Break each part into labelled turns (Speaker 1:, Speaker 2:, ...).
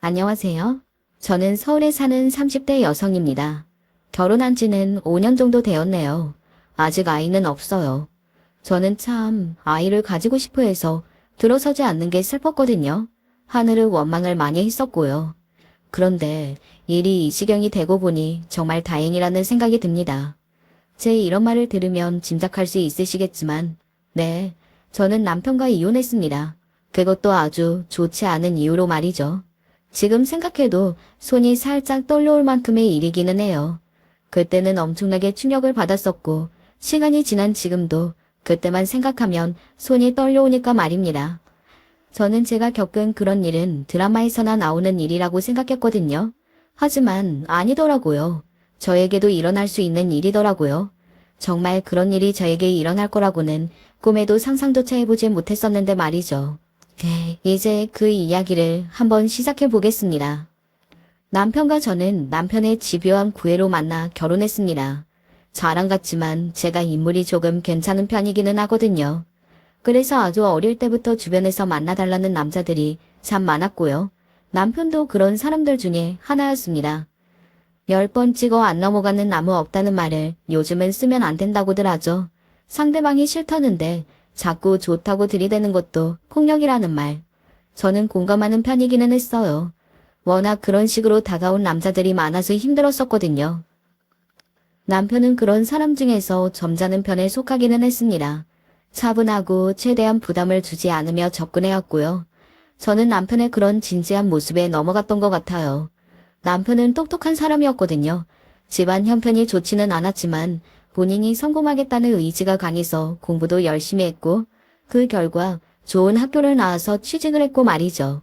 Speaker 1: 안녕하세요. 저는 서울에 사는 30대 여성입니다. 결혼한 지는 5년 정도 되었네요. 아직 아이는 없어요. 저는 참 아이를 가지고 싶어 해서 들어서지 않는 게 슬펐거든요. 하늘을 원망을 많이 했었고요. 그런데 일이 이 지경이 되고 보니 정말 다행이라는 생각이 듭니다. 제 이런 말을 들으면 짐작할 수 있으시겠지만, 네, 저는 남편과 이혼했습니다. 그것도 아주 좋지 않은 이유로 말이죠. 지금 생각해도 손이 살짝 떨려올 만큼의 일이기는 해요. 그때는 엄청나게 충격을 받았었고, 시간이 지난 지금도 그때만 생각하면 손이 떨려오니까 말입니다. 저는 제가 겪은 그런 일은 드라마에서나 나오는 일이라고 생각했거든요. 하지만 아니더라고요. 저에게도 일어날 수 있는 일이더라고요. 정말 그런 일이 저에게 일어날 거라고는 꿈에도 상상조차 해보지 못했었는데 말이죠. 이제 그 이야기를 한번 시작해 보겠습니다. 남편과 저는 남편의 집요한 구애로 만나 결혼했습니다. 자랑 같지만 제가 인물이 조금 괜찮은 편이기는 하거든요. 그래서 아주 어릴 때부터 주변에서 만나달라는 남자들이 참 많았고요. 남편도 그런 사람들 중에 하나였습니다. 10번 찍어 안 넘어가는 나무 없다는 말을 요즘은 쓰면 안 된다고들 하죠. 상대방이 싫다는데 자꾸 좋다고 들이대는 것도 폭력이라는 말. 저는 공감하는 편이기는 했어요. 워낙 그런 식으로 다가온 남자들이 많아서 힘들었었거든요. 남편은 그런 사람 중에서 점잖은 편에 속하기는 했습니다. 차분하고 최대한 부담을 주지 않으며 접근해왔고요. 저는 남편의 그런 진지한 모습에 넘어갔던 것 같아요. 남편은 똑똑한 사람이었거든요. 집안 형편이 좋지는 않았지만 본인이 성공하겠다는 의지가 강해서 공부도 열심히 했고 그 결과 좋은 학교를 나와서 취직을 했고 말이죠.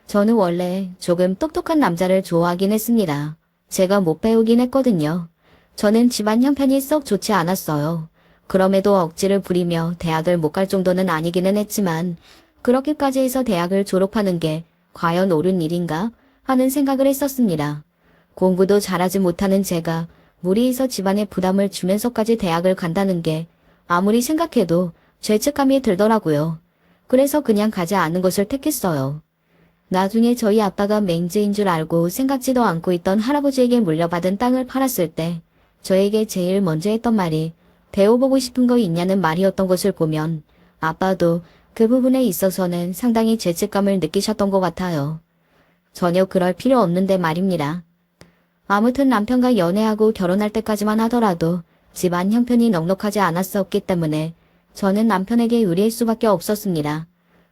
Speaker 1: 저는 원래 조금 똑똑한 남자를 좋아하긴 했습니다. 제가 못 배우긴 했거든요. 저는 집안 형편이 썩 좋지 않았어요. 그럼에도 억지를 부리며 대학을 못 갈 정도는 아니기는 했지만 그렇게까지 해서 대학을 졸업하는 게 과연 옳은 일인가 하는 생각을 했었습니다. 공부도 잘하지 못하는 제가 무리해서 집안에 부담을 주면서까지 대학을 간다는 게 아무리 생각해도 죄책감이 들더라고요. 그래서 그냥 가지 않은 것을 택했어요. 나중에 저희 아빠가 맹주인 줄 알고 생각지도 않고 있던 할아버지에게 물려받은 땅을 팔았을 때 저에게 제일 먼저 했던 말이 배워보고 싶은 거 있냐는 말이었던 것을 보면 아빠도 그 부분에 있어서는 상당히 죄책감을 느끼셨던 것 같아요. 전혀 그럴 필요 없는데 말입니다. 아무튼 남편과 연애하고 결혼할 때까지만 하더라도 집안 형편이 넉넉하지 않았었기 때문에 저는 남편에게 의리할 수밖에 없었습니다.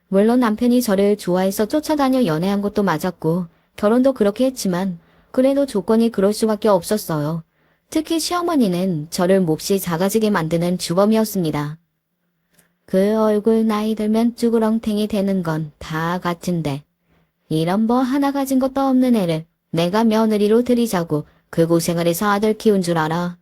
Speaker 1: 물론 남편이 저를 좋아해서 쫓아다녀 연애한 것도 맞았고 결혼도 그렇게 했지만 그래도 조건이 그럴 수밖에 없었어요. 특히 시어머니는 저를 몹시 작아지게 만드는 주범이었습니다. 그 얼굴 나이 들면 쭈구렁탱이 되는 건 다 같은데 이런 뭐 하나 가진 것도 없는 애를 내가 며느리로 들이자고 그 고생을 해서 아들 키운 줄 알아.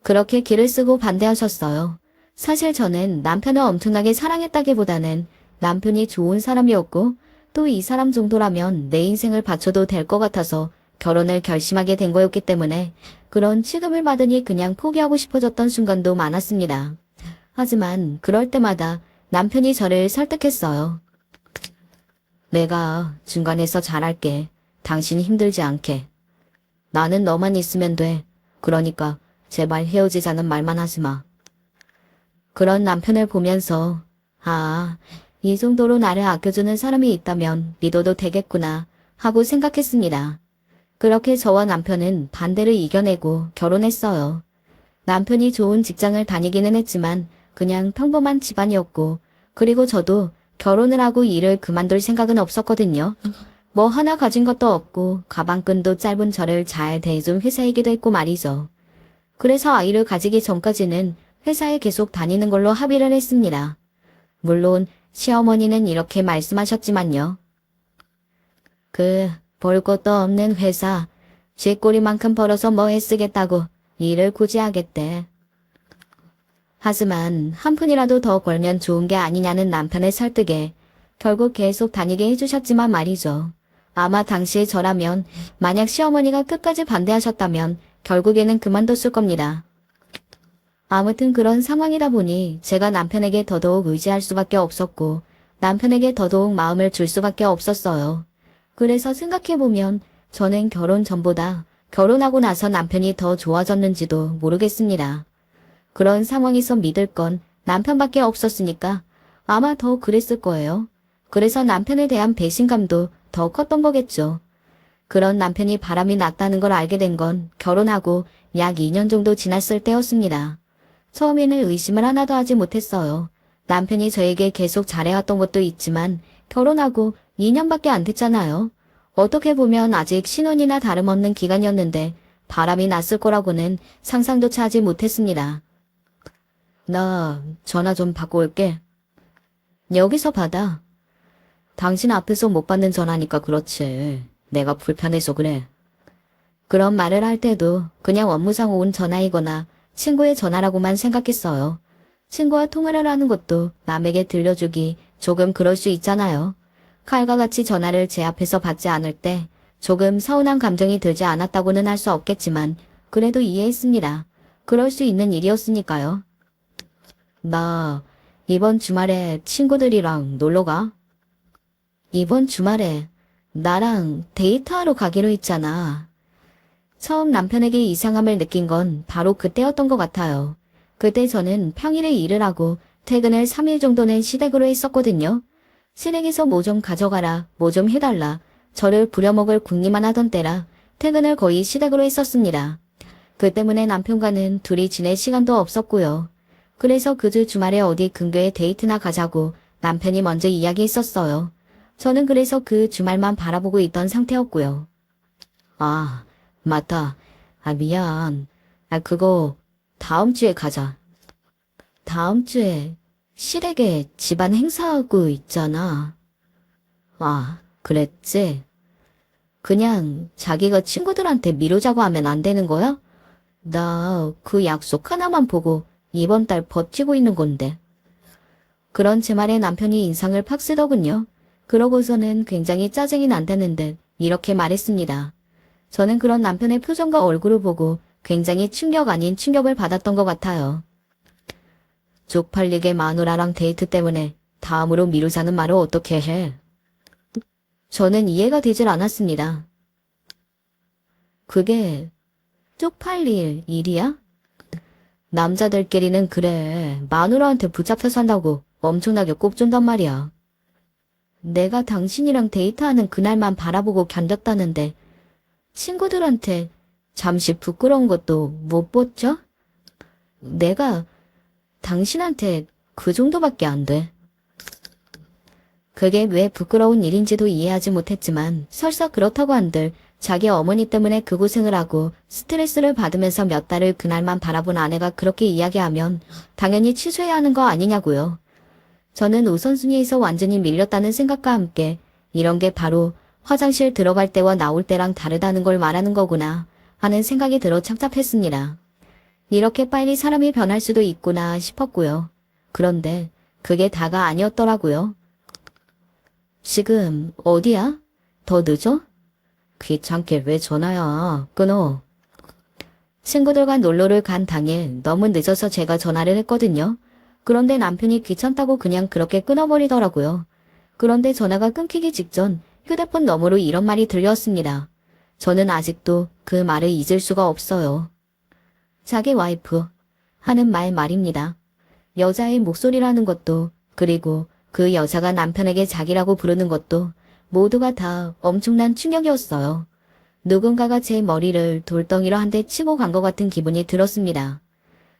Speaker 1: 그렇게 기를 쓰고 반대하셨어요. 사실 저는 남편을 엄청나게 사랑했다기보다는 남편이 좋은 사람이었고 또 이 사람 정도라면 내 인생을 바쳐도 될 것 같아서 결혼을 결심하게 된 거였기 때문에 그런 취급을 받으니 그냥 포기하고 싶어졌던 순간도 많았습니다. 하지만 그럴 때마다 남편이 저를 설득했어요. 내가 중간에서 잘할게. 당신이 힘들지 않게. 나는 너만 있으면 돼. 그러니까 제발 헤어지자는 말만 하지 마. 그런 남편을 보면서 이 정도로 나를 아껴주는 사람이 있다면 믿어도 되겠구나 하고 생각했습니다. 그렇게 저와 남편은 반대를 이겨내고 결혼했어요. 남편이 좋은 직장을 다니기는 했지만 그냥 평범한 집안이었고 그리고 저도 결혼을 하고 일을 그만둘 생각은 없었거든요. 뭐 하나 가진 것도 없고 가방끈도 짧은 저를 잘 대해준 회사이기도 했고 말이죠. 그래서 아이를 가지기 전까지는 회사에 계속 다니는 걸로 합의를 했습니다. 물론 시어머니는 이렇게 말씀하셨지만요. 볼 것도 없는 회사, 쥐꼬리만큼 벌어서 뭐 애쓰겠다고 일을 굳이 하겠대. 하지만 한 푼이라도 더 벌면 좋은 게 아니냐는 남편의 설득에 결국 계속 다니게 해주셨지만 말이죠. 아마 당시에 저라면 만약 시어머니가 끝까지 반대하셨다면 결국에는 그만뒀을 겁니다. 아무튼 그런 상황이다 보니 제가 남편에게 더더욱 의지할 수밖에 없었고 남편에게 더더욱 마음을 줄 수밖에 없었어요. 그래서 생각해보면 저는 결혼 전보다 결혼하고 나서 남편이 더 좋아졌는지도 모르겠습니다. 그런 상황에서 믿을 건 남편밖에 없었으니까 아마 더 그랬을 거예요. 그래서 남편에 대한 배신감도 더 컸던 거겠죠. 그런 남편이 바람이 났다는 걸 알게 된 건 결혼하고 약 2년 정도 지났을 때였습니다. 처음에는 의심을 하나도 하지 못했어요. 남편이 저에게 계속 잘해왔던 것도 있지만 결혼하고 2년밖에 안 됐잖아요. 어떻게 보면 아직 신혼이나 다름없는 기간이었는데 바람이 났을 거라고는 상상조차 하지 못했습니다. 나 전화 좀 받고 올게. 여기서 받아. 당신 앞에서 못 받는 전화니까 그렇지. 내가 불편해서 그래. 그런 말을 할 때도 그냥 업무상 온 전화이거나 친구의 전화라고만 생각했어요. 친구와 통화를 하는 것도 남에게 들려주기 조금 그럴 수 있잖아요. 칼과 같이 전화를 제 앞에서 받지 않을 때 조금 서운한 감정이 들지 않았다고는 할 수 없겠지만 그래도 이해했습니다. 그럴 수 있는 일이었으니까요. 나 이번 주말에 친구들이랑 놀러 가. 이번 주말에 나랑 데이트하러 가기로 했잖아. 처음 남편에게 이상함을 느낀 건 바로 그때였던 것 같아요. 그때 저는 평일에 일을 하고 퇴근을 3일 정도는 시댁으로 했었거든요. 시댁에서 뭐 좀 가져가라, 뭐 좀 해달라, 저를 부려먹을 궁리만 하던 때라 퇴근을 거의 시댁으로 했었습니다. 그 때문에 남편과는 둘이 지낼 시간도 없었고요. 그래서 그 주 주말에 어디 근교에 데이트나 가자고 남편이 먼저 이야기했었어요. 저는 그래서 그 주말만 바라보고 있던 상태였고요. 아, 맞다. 미안. 그거 다음 주에 가자. 다음 주에 시댁에 집안 행사하고 있잖아. 그랬지? 그냥 자기가 친구들한테 미루자고 하면 안 되는 거야? 나 그 약속 하나만 보고 이번 달 버티고 있는 건데. 그런 제 말에 남편이 인상을 팍 쓰더군요. 그러고서는 굉장히 짜증이 난다는 듯 이렇게 말했습니다. 저는 그런 남편의 표정과 얼굴을 보고 굉장히 충격 아닌 충격을 받았던 것 같아요. 쪽팔리게 마누라랑 데이트 때문에 다음으로 미루자는 말을 어떻게 해? 저는 이해가 되질 않았습니다. 그게 쪽팔릴 일이야? 남자들끼리는 그래. 마누라한테 붙잡혀 산다고 엄청나게 꼽준단 말이야. 내가 당신이랑 데이트하는 그날만 바라보고 견뎠다는데 친구들한테 잠시 부끄러운 것도 못 보죠? 내가 당신한테 그 정도밖에 안 돼. 그게 왜 부끄러운 일인지도 이해하지 못했지만 설사 그렇다고 한들 자기 어머니 때문에 그 고생을 하고 스트레스를 받으면서 몇 달을 그날만 바라본 아내가 그렇게 이야기하면 당연히 취소해야 하는 거 아니냐고요. 저는 우선순위에서 완전히 밀렸다는 생각과 함께 이런 게 바로 화장실 들어갈 때와 나올 때랑 다르다는 걸 말하는 거구나 하는 생각이 들어 착잡했습니다. 이렇게 빨리 사람이 변할 수도 있구나 싶었고요. 그런데 그게 다가 아니었더라고요. 지금 어디야? 더 늦어? 귀찮게 왜 전화야? 끊어. 친구들과 놀러를 간 당일 너무 늦어서 제가 전화를 했거든요. 그런데 남편이 귀찮다고 그냥 그렇게 끊어버리더라고요. 그런데 전화가 끊기기 직전 휴대폰 너머로 이런 말이 들렸습니다. 저는 아직도 그 말을 잊을 수가 없어요. 자기 와이프 하는 말입니다. 여자의 목소리라는 것도 그리고 그 여자가 남편에게 자기라고 부르는 것도 모두가 다 엄청난 충격이었어요. 누군가가 제 머리를 돌덩이로 한 대 치고 간 것 같은 기분이 들었습니다.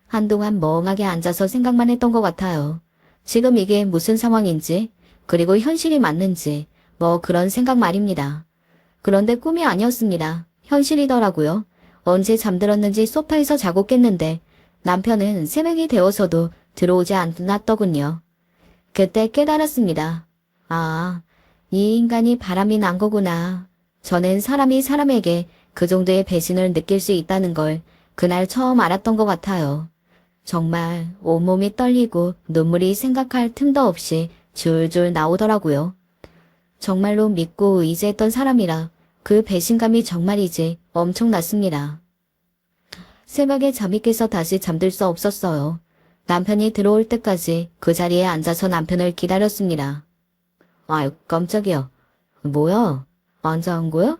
Speaker 1: 한동안 멍하게 앉아서 생각만 했던 것 같아요. 지금 이게 무슨 상황인지, 그리고 현실이 맞는지, 뭐 그런 생각 말입니다. 그런데 꿈이 아니었습니다. 현실이더라고요. 언제 잠들었는지 소파에서 자고 깼는데 남편은 새벽이 되어서도 들어오지 않았더군요. 그때 깨달았습니다. 이 인간이 바람이 난 거구나. 저는 사람이 사람에게 그 정도의 배신을 느낄 수 있다는 걸 그날 처음 알았던 것 같아요. 정말 온몸이 떨리고 눈물이 생각할 틈도 없이 줄줄 나오더라고요. 정말로 믿고 의지했던 사람이라 그 배신감이 정말이지 엄청났습니다. 새벽에 잠이 깨서 다시 잠들 수 없었어요. 남편이 들어올 때까지 그 자리에 앉아서 남편을 기다렸습니다. 아유, 깜짝이야. 뭐야? 안 자은 거야?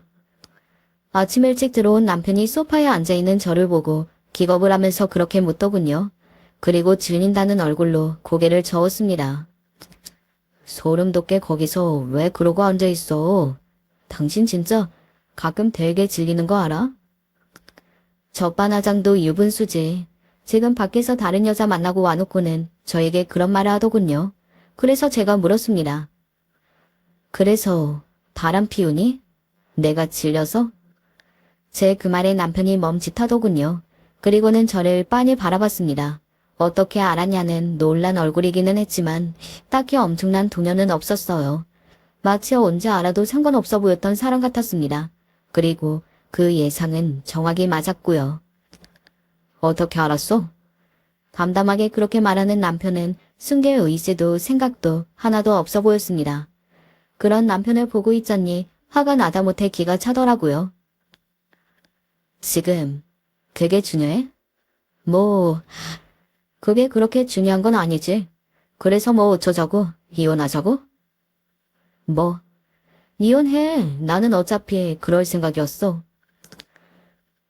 Speaker 1: 아침 일찍 들어온 남편이 소파에 앉아있는 저를 보고 기겁을 하면서 그렇게 묻더군요. 그리고 질린다는 얼굴로 고개를 저었습니다. 소름 돋게 거기서 왜 그러고 앉아있어? 당신 진짜 가끔 되게 질리는 거 알아? 적반하장도 유분수지. 지금 밖에서 다른 여자 만나고 와놓고는 저에게 그런 말을 하더군요. 그래서 제가 물었습니다. 그래서 바람 피우니? 내가 질려서? 제 그 말에 남편이 멈칫하더군요. 그리고는 저를 빤히 바라봤습니다. 어떻게 알았냐는 놀란 얼굴이기는 했지만 딱히 엄청난 동요는 없었어요. 마치 언제 알아도 상관없어 보였던 사람 같았습니다. 그리고 그 예상은 정확히 맞았고요. 어떻게 알았어? 담담하게 그렇게 말하는 남편은 순개의 의지도 생각도 하나도 없어 보였습니다. 그런 남편을 보고 있자니 화가 나다 못해 기가 차더라고요. 지금 그게 중요해? 뭐 그게 그렇게 중요한 건 아니지. 그래서 뭐 어쩌자고? 이혼하자고? 뭐 이혼해. 나는 어차피 그럴 생각이었어.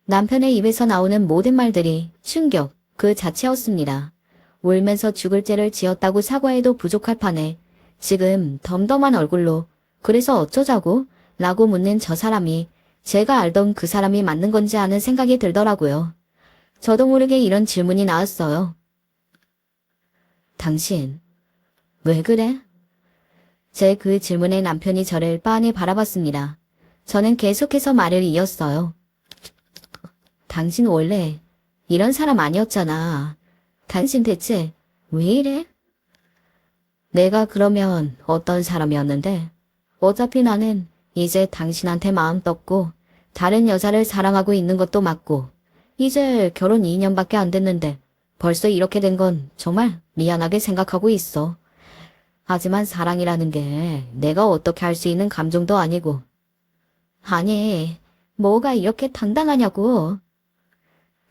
Speaker 1: 남편의 입에서 나오는 모든 말들이 충격 그 자체였습니다. 울면서 죽을 죄를 지었다고 사과해도 부족할 판에 지금 덤덤한 얼굴로 그래서 어쩌자고? 라고 묻는 저 사람이 제가 알던 그 사람이 맞는 건지 하는 생각이 들더라고요. 저도 모르게 이런 질문이 나왔어요. 당신, 왜 그래? 제 그 질문에 남편이 저를 빤히 바라봤습니다. 저는 계속해서 말을 이었어요. 당신 원래 이런 사람 아니었잖아. 당신 대체 왜 이래? 내가 그러면 어떤 사람이었는데? 어차피 나는 이제 당신한테 마음 떴고 다른 여자를 사랑하고 있는 것도 맞고 이제 결혼 2년밖에 안 됐는데 벌써 이렇게 된 건 정말 미안하게 생각하고 있어. 하지만 사랑이라는 게 내가 어떻게 할 수 있는 감정도 아니고. 아니, 뭐가 이렇게 당당하냐고.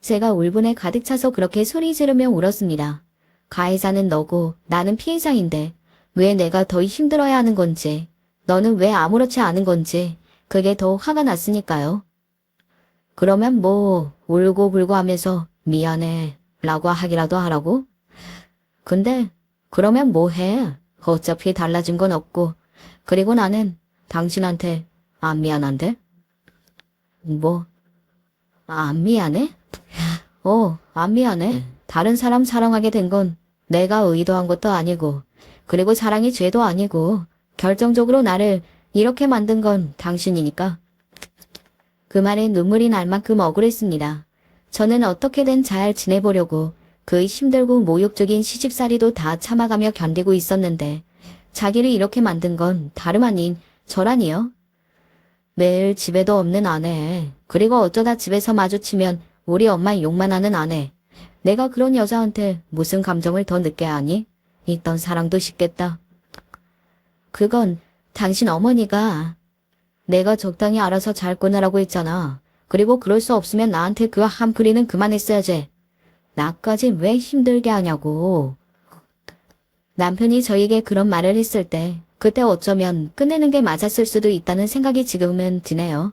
Speaker 1: 제가 울분에 가득 차서 그렇게 소리 지르며 울었습니다. 가해자는 너고 나는 피해자인데 왜 내가 더 힘들어야 하는 건지, 너는 왜 아무렇지 않은 건지 그게 더 화가 났으니까요. 그러면 뭐 울고불고 하면서 미안해 라고 하기라도 하라고? 근데 그러면 뭐 해? 어차피 달라진 건 없고. 그리고 나는 당신한테 안 미안한데? 뭐? 안 미안해? 안 미안해. 다른 사람 사랑하게 된 건 내가 의도한 것도 아니고, 그리고 사랑이 죄도 아니고, 결정적으로 나를 이렇게 만든 건 당신이니까. 그 말에 눈물이 날 만큼 억울했습니다. 저는 어떻게든 잘 지내보려고 그 힘들고 모욕적인 시집살이도 다 참아가며 견디고 있었는데 자기를 이렇게 만든 건 다름 아닌 저라니요. 매일 집에도 없는 아내, 그리고 어쩌다 집에서 마주치면 우리 엄마 욕만 하는 아내. 내가 그런 여자한테 무슨 감정을 더 느껴야 하니? 있던 사랑도 식겠다. 그건 당신 어머니가 내가 적당히 알아서 잘 끊으라고 했잖아. 그리고 그럴 수 없으면 나한테 그 한풀이는 그만했어야지. 나까지 왜 힘들게 하냐고. 남편이 저에게 그런 말을 했을 때 그때 어쩌면 끝내는 게 맞았을 수도 있다는 생각이 지금은 드네요.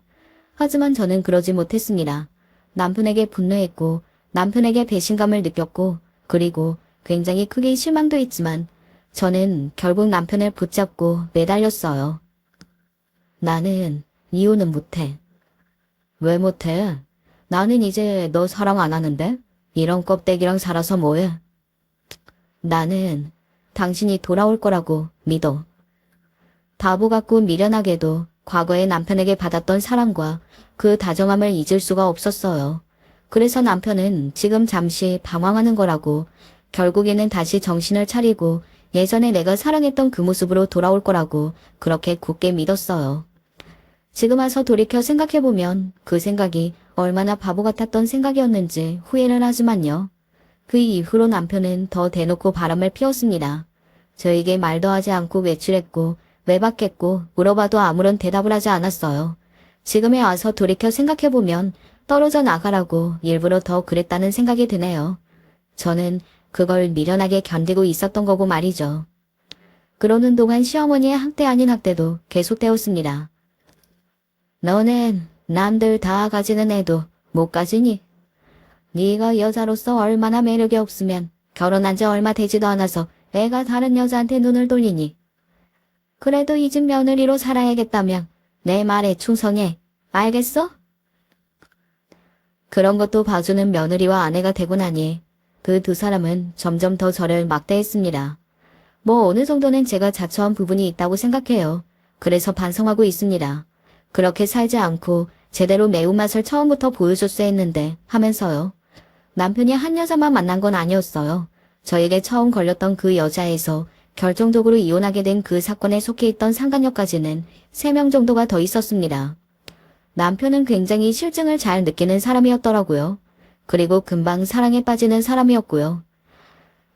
Speaker 1: 하지만 저는 그러지 못했습니다. 남편에게 분노했고 남편에게 배신감을 느꼈고 그리고 굉장히 크게 실망도 했지만 저는 결국 남편을 붙잡고 매달렸어요. 나는 이혼은 못해. 왜 못해? 나는 이제 너 사랑 안 하는데? 이런 껍데기랑 살아서 뭐해? 나는 당신이 돌아올 거라고 믿어. 바보 같고 미련하게도 과거에 남편에게 받았던 사랑과 그 다정함을 잊을 수가 없었어요. 그래서 남편은 지금 잠시 방황하는 거라고, 결국에는 다시 정신을 차리고 예전에 내가 사랑했던 그 모습으로 돌아올 거라고 그렇게 굳게 믿었어요. 지금 와서 돌이켜 생각해보면 그 생각이 얼마나 바보 같았던 생각이었는지 후회는 하지만요. 그 이후로 남편은 더 대놓고 바람을 피웠습니다. 저에게 말도 하지 않고 외출했고 외박했고 물어봐도 아무런 대답을 하지 않았어요. 지금에 와서 돌이켜 생각해보면 떨어져 나가라고 일부러 더 그랬다는 생각이 드네요. 저는 그걸 미련하게 견디고 있었던 거고 말이죠. 그러는 동안 시어머니의 학대 아닌 학대도 계속되었습니다. 너는 남들 다 가지는 애도 못 가지니? 네가 여자로서 얼마나 매력이 없으면 결혼한 지 얼마 되지도 않아서 애가 다른 여자한테 눈을 돌리니? 그래도 이 집 며느리로 살아야겠다면 내 말에 충성해. 알겠어? 그런 것도 봐주는 며느리와 아내가 되고 나니 그 두 사람은 점점 더 저를 막대했습니다. 뭐 어느 정도는 제가 자처한 부분이 있다고 생각해요. 그래서 반성하고 있습니다. 그렇게 살지 않고 제대로 매운맛을 처음부터 보여줬어야 했는데 하면서요. 남편이 한 여자만 만난 건 아니었어요. 저에게 처음 걸렸던 그 여자에서 결정적으로 이혼하게 된 그 사건에 속해 있던 상간녀까지는 3명 정도가 더 있었습니다. 남편은 굉장히 실증을 잘 느끼는 사람이었더라고요. 그리고 금방 사랑에 빠지는 사람이었고요.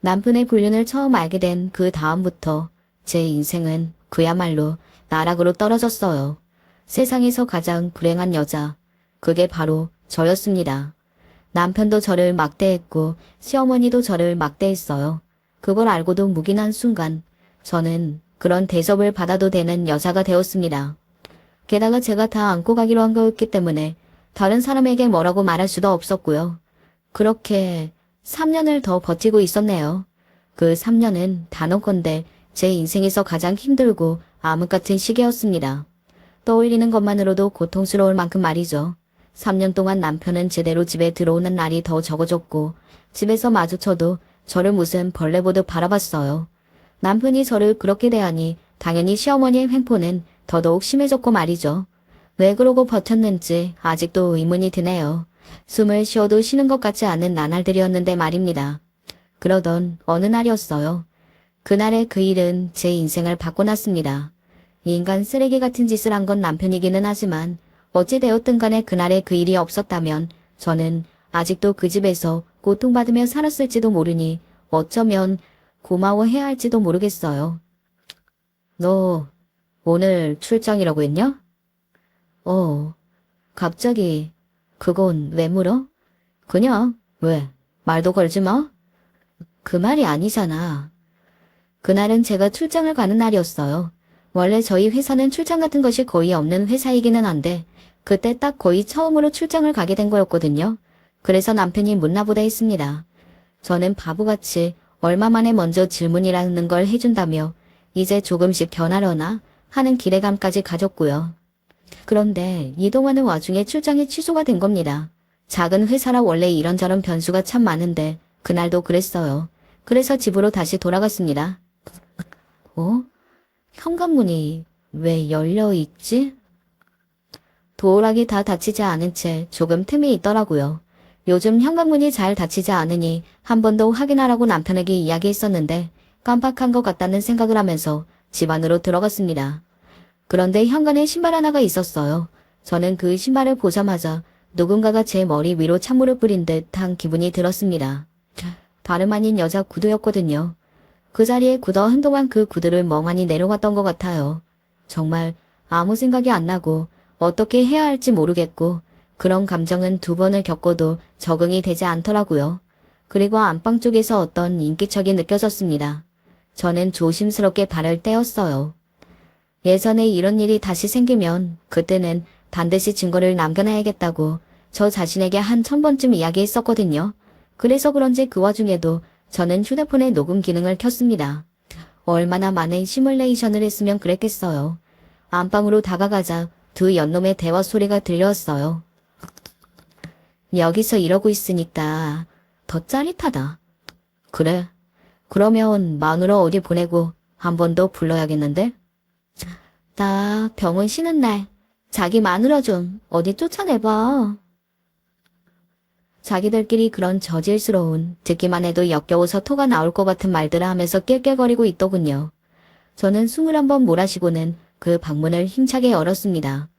Speaker 1: 남편의 불륜을 처음 알게 된 그 다음부터 제 인생은 그야말로 나락으로 떨어졌어요. 세상에서 가장 불행한 여자, 그게 바로 저였습니다. 남편도 저를 막대했고 시어머니도 저를 막대했어요. 그걸 알고도 묵인한 순간 저는 그런 대접을 받아도 되는 여자가 되었습니다. 게다가 제가 다 안고 가기로 한 거였기 때문에 다른 사람에게 뭐라고 말할 수도 없었고요. 그렇게 3년을 더 버티고 있었네요. 그 3년은 단언컨대 제 인생에서 가장 힘들고 암흑 같은 시기였습니다. 떠올리는 것만으로도 고통스러울 만큼 말이죠. 3년 동안 남편은 제대로 집에 들어오는 날이 더 적어졌고 집에서 마주쳐도 저를 무슨 벌레 보듯 바라봤어요. 남편이 저를 그렇게 대하니 당연히 시어머니의 횡포는 더더욱 심해졌고 말이죠. 왜 그러고 버텼는지 아직도 의문이 드네요. 숨을 쉬어도 쉬는 것 같지 않은 나날들이었는데 말입니다. 그러던 어느 날이었어요. 그날의 그 일은 제 인생을 바꿔놨습니다. 인간 쓰레기 같은 짓을 한 건 남편이기는 하지만 어찌 되었든 간에 그날의 그 일이 없었다면 저는 아직도 그 집에서 고통받으며 살았을지도 모르니 어쩌면 고마워해야 할지도 모르겠어요. 너 오늘 출장이라고 했냐? 갑자기 그건 왜 물어? 그냥 왜? 말도 걸지 마. 그 말이 아니잖아. 그날은 제가 출장을 가는 날이었어요. 원래 저희 회사는 출장 같은 것이 거의 없는 회사이기는 한데 그때 딱 거의 처음으로 출장을 가게 된 거였거든요. 그래서 남편이 묻나보다 했습니다. 저는 바보같이 얼마 만에 먼저 질문이라는 걸 해준다며 이제 조금씩 변하려나 하는 기대감까지 가졌고요. 그런데 이동하는 와중에 출장이 취소가 된 겁니다. 작은 회사라 원래 이런저런 변수가 참 많은데 그날도 그랬어요. 그래서 집으로 다시 돌아갔습니다. 현관문이 왜 열려있지? 도어락이 다 닫히지 않은 채 조금 틈이 있더라고요. 요즘 현관문이 잘 닫히지 않으니 한 번 더 확인하라고 남편에게 이야기했었는데 깜빡한 것 같다는 생각을 하면서 집 안으로 들어갔습니다. 그런데 현관에 신발 하나가 있었어요. 저는 그 신발을 보자마자 누군가가 제 머리 위로 찬물을 뿌린 듯한 기분이 들었습니다. 다름 아닌 여자 구두였거든요. 그 자리에 굳어 한동안 그 구두를 멍하니 내려갔던 것 같아요. 정말 아무 생각이 안 나고 어떻게 해야 할지 모르겠고 그런 감정은 2번을 겪어도 적응이 되지 않더라고요. 그리고 안방 쪽에서 어떤 인기척이 느껴졌습니다. 저는 조심스럽게 발을 떼었어요. 예전에 이런 일이 다시 생기면 그때는 반드시 증거를 남겨놔야겠다고 저 자신에게 한 1000번쯤 이야기했었거든요. 그래서 그런지 그 와중에도 저는 휴대폰의 녹음 기능을 켰습니다. 얼마나 많은 시뮬레이션을 했으면 그랬겠어요. 안방으로 다가가자 두 연놈의 대화 소리가 들려왔어요. 여기서 이러고 있으니까 더 짜릿하다. 그래. 그러면 마누라 어디 보내고 한 번 더 불러야겠는데? 나 병원 쉬는 날 자기 마누라 좀 어디 쫓아내봐. 자기들끼리 그런 저질스러운 듣기만 해도 역겨워서 토가 나올 것 같은 말들을 하면서 낄낄거리고 있더군요. 저는 숨을 한번 몰아쉬고는 그 방문을 힘차게 열었습니다.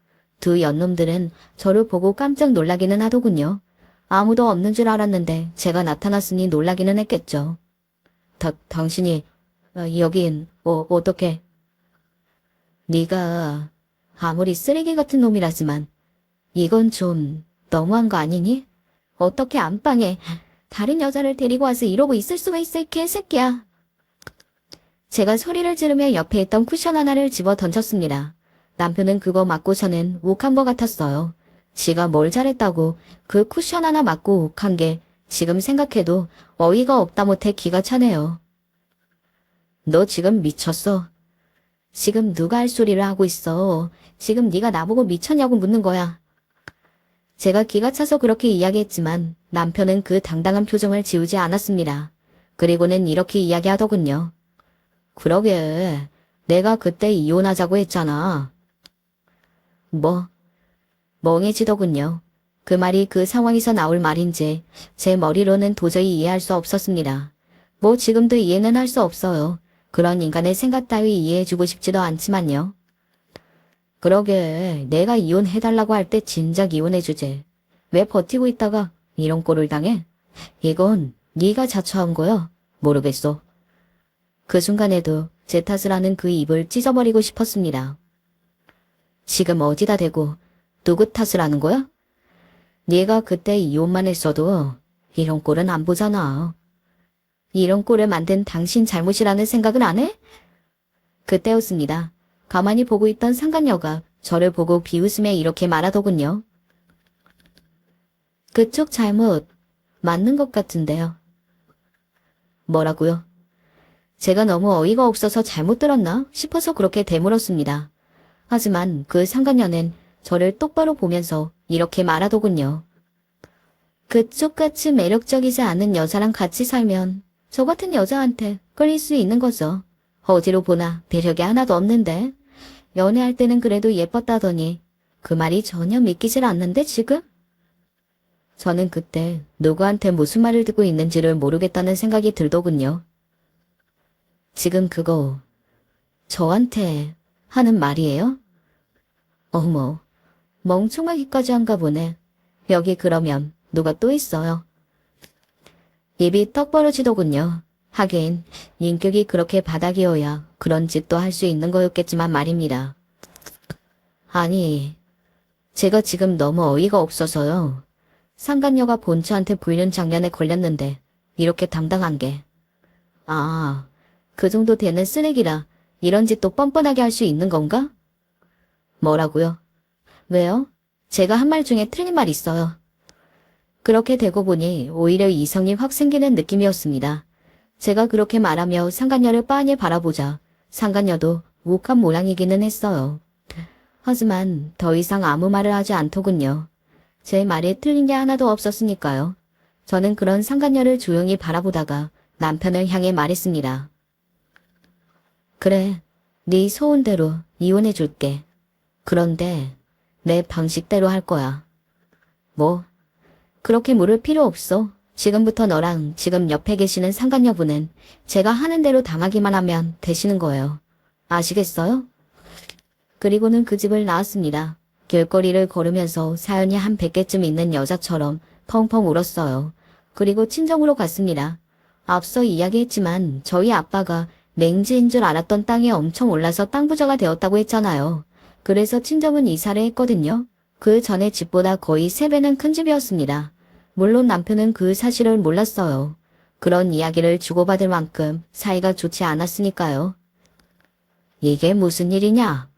Speaker 1: 두 연놈들은 저를 보고 깜짝 놀라기는 하더군요. 아무도 없는 줄 알았는데 제가 나타났으니 놀라기는 했겠죠. 당신이 여긴 어떻게? 네가 아무리 쓰레기 같은 놈이라지만 이건 좀 너무한 거 아니니? 어떻게 안방에 다른 여자를 데리고 와서 이러고 있을 수가 있어, 이 개새끼야. 제가 소리를 지르며 옆에 있던 쿠션 하나를 집어 던졌습니다. 남편은 그거 맞고서는 욱한 것 같았어요. 지가 뭘 잘했다고 그 쿠션 하나 맞고 욱한 게 지금 생각해도 어이가 없다 못해 기가 차네요. 너 지금 미쳤어? 지금 누가 할 소리를 하고 있어? 지금 네가 나보고 미쳤냐고 묻는 거야. 제가 기가 차서 그렇게 이야기했지만 남편은 그 당당한 표정을 지우지 않았습니다. 그리고는 이렇게 이야기하더군요. 그러게, 내가 그때 이혼하자고 했잖아. 뭐? 멍해지더군요. 그 말이 그 상황에서 나올 말인지 제 머리로는 도저히 이해할 수 없었습니다. 뭐 지금도 이해는 할 수 없어요. 그런 인간의 생각 따위 이해해주고 싶지도 않지만요. 그러게, 내가 이혼해달라고 할 때 진작 이혼해주지. 왜 버티고 있다가 이런 꼴을 당해? 이건 네가 자처한 거야? 모르겠어. 그 순간에도 제 탓을 하는 그 입을 찢어버리고 싶었습니다. 지금 어디다 대고 누구 탓을 하는 거야? 네가 그때 이혼만 했어도 이런 꼴은 안 보잖아. 이런 꼴을 만든 당신 잘못이라는 생각은 안 해? 그때였습니다. 가만히 보고 있던 상간녀가 저를 보고 비웃으며 이렇게 말하더군요. 그쪽 잘못 맞는 것 같은데요. 뭐라고요? 제가 너무 어이가 없어서 잘못 들었나 싶어서 그렇게 되물었습니다. 하지만 그 상간녀는 저를 똑바로 보면서 이렇게 말하더군요. 그쪽같이 매력적이지 않은 여자랑 같이 살면 저 같은 여자한테 끌릴 수 있는 거죠. 어디로 보나 매력이 하나도 없는데 연애할 때는 그래도 예뻤다더니 그 말이 전혀 믿기질 않는데 지금? 저는 그때 누구한테 무슨 말을 듣고 있는지를 모르겠다는 생각이 들더군요. 지금 그거 저한테 하는 말이에요? 어머, 멍청하기까지 한가 보네. 여기 그러면 누가 또 있어요? 입이 떡 벌어지더군요. 하긴 인격이 그렇게 바닥이어야 그런 짓도 할 수 있는 거였겠지만 말입니다. 아니, 제가 지금 너무 어이가 없어서요. 상간녀가 본처한테 보이는 장면에 걸렸는데 이렇게 당당한 게. 아, 그 정도 되는 쓰레기라 이런 짓도 뻔뻔하게 할 수 있는 건가? 뭐라고요? 왜요? 제가 한 말 중에 틀린 말 있어요. 그렇게 되고 보니 오히려 이성이 확 생기는 느낌이었습니다. 제가 그렇게 말하며 상간녀를 빤히 바라보자 상간녀도 욱한 모양이기는 했어요. 하지만 더 이상 아무 말을 하지 않더군요. 제 말에 틀린 게 하나도 없었으니까요. 저는 그런 상간녀를 조용히 바라보다가 남편을 향해 말했습니다. 그래, 네 소원대로 이혼해줄게. 그런데 내 방식대로 할 거야. 뭐? 그렇게 물을 필요 없어. 지금부터 너랑 지금 옆에 계시는 상간녀분은 제가 하는 대로 당하기만 하면 되시는 거예요. 아시겠어요? 그리고는 그 집을 나왔습니다. 길거리를 걸으면서 사연이 한 100개쯤 있는 여자처럼 펑펑 울었어요. 그리고 친정으로 갔습니다. 앞서 이야기했지만 저희 아빠가 맹지인 줄 알았던 땅에 엄청 올라서 땅 부자가 되었다고 했잖아요. 그래서 친정은 이사를 했거든요. 그 전에 집보다 거의 3배는 큰 집이었습니다. 물론 남편은 그 사실을 몰랐어요. 그런 이야기를 주고받을 만큼 사이가 좋지 않았으니까요. 이게 무슨 일이냐?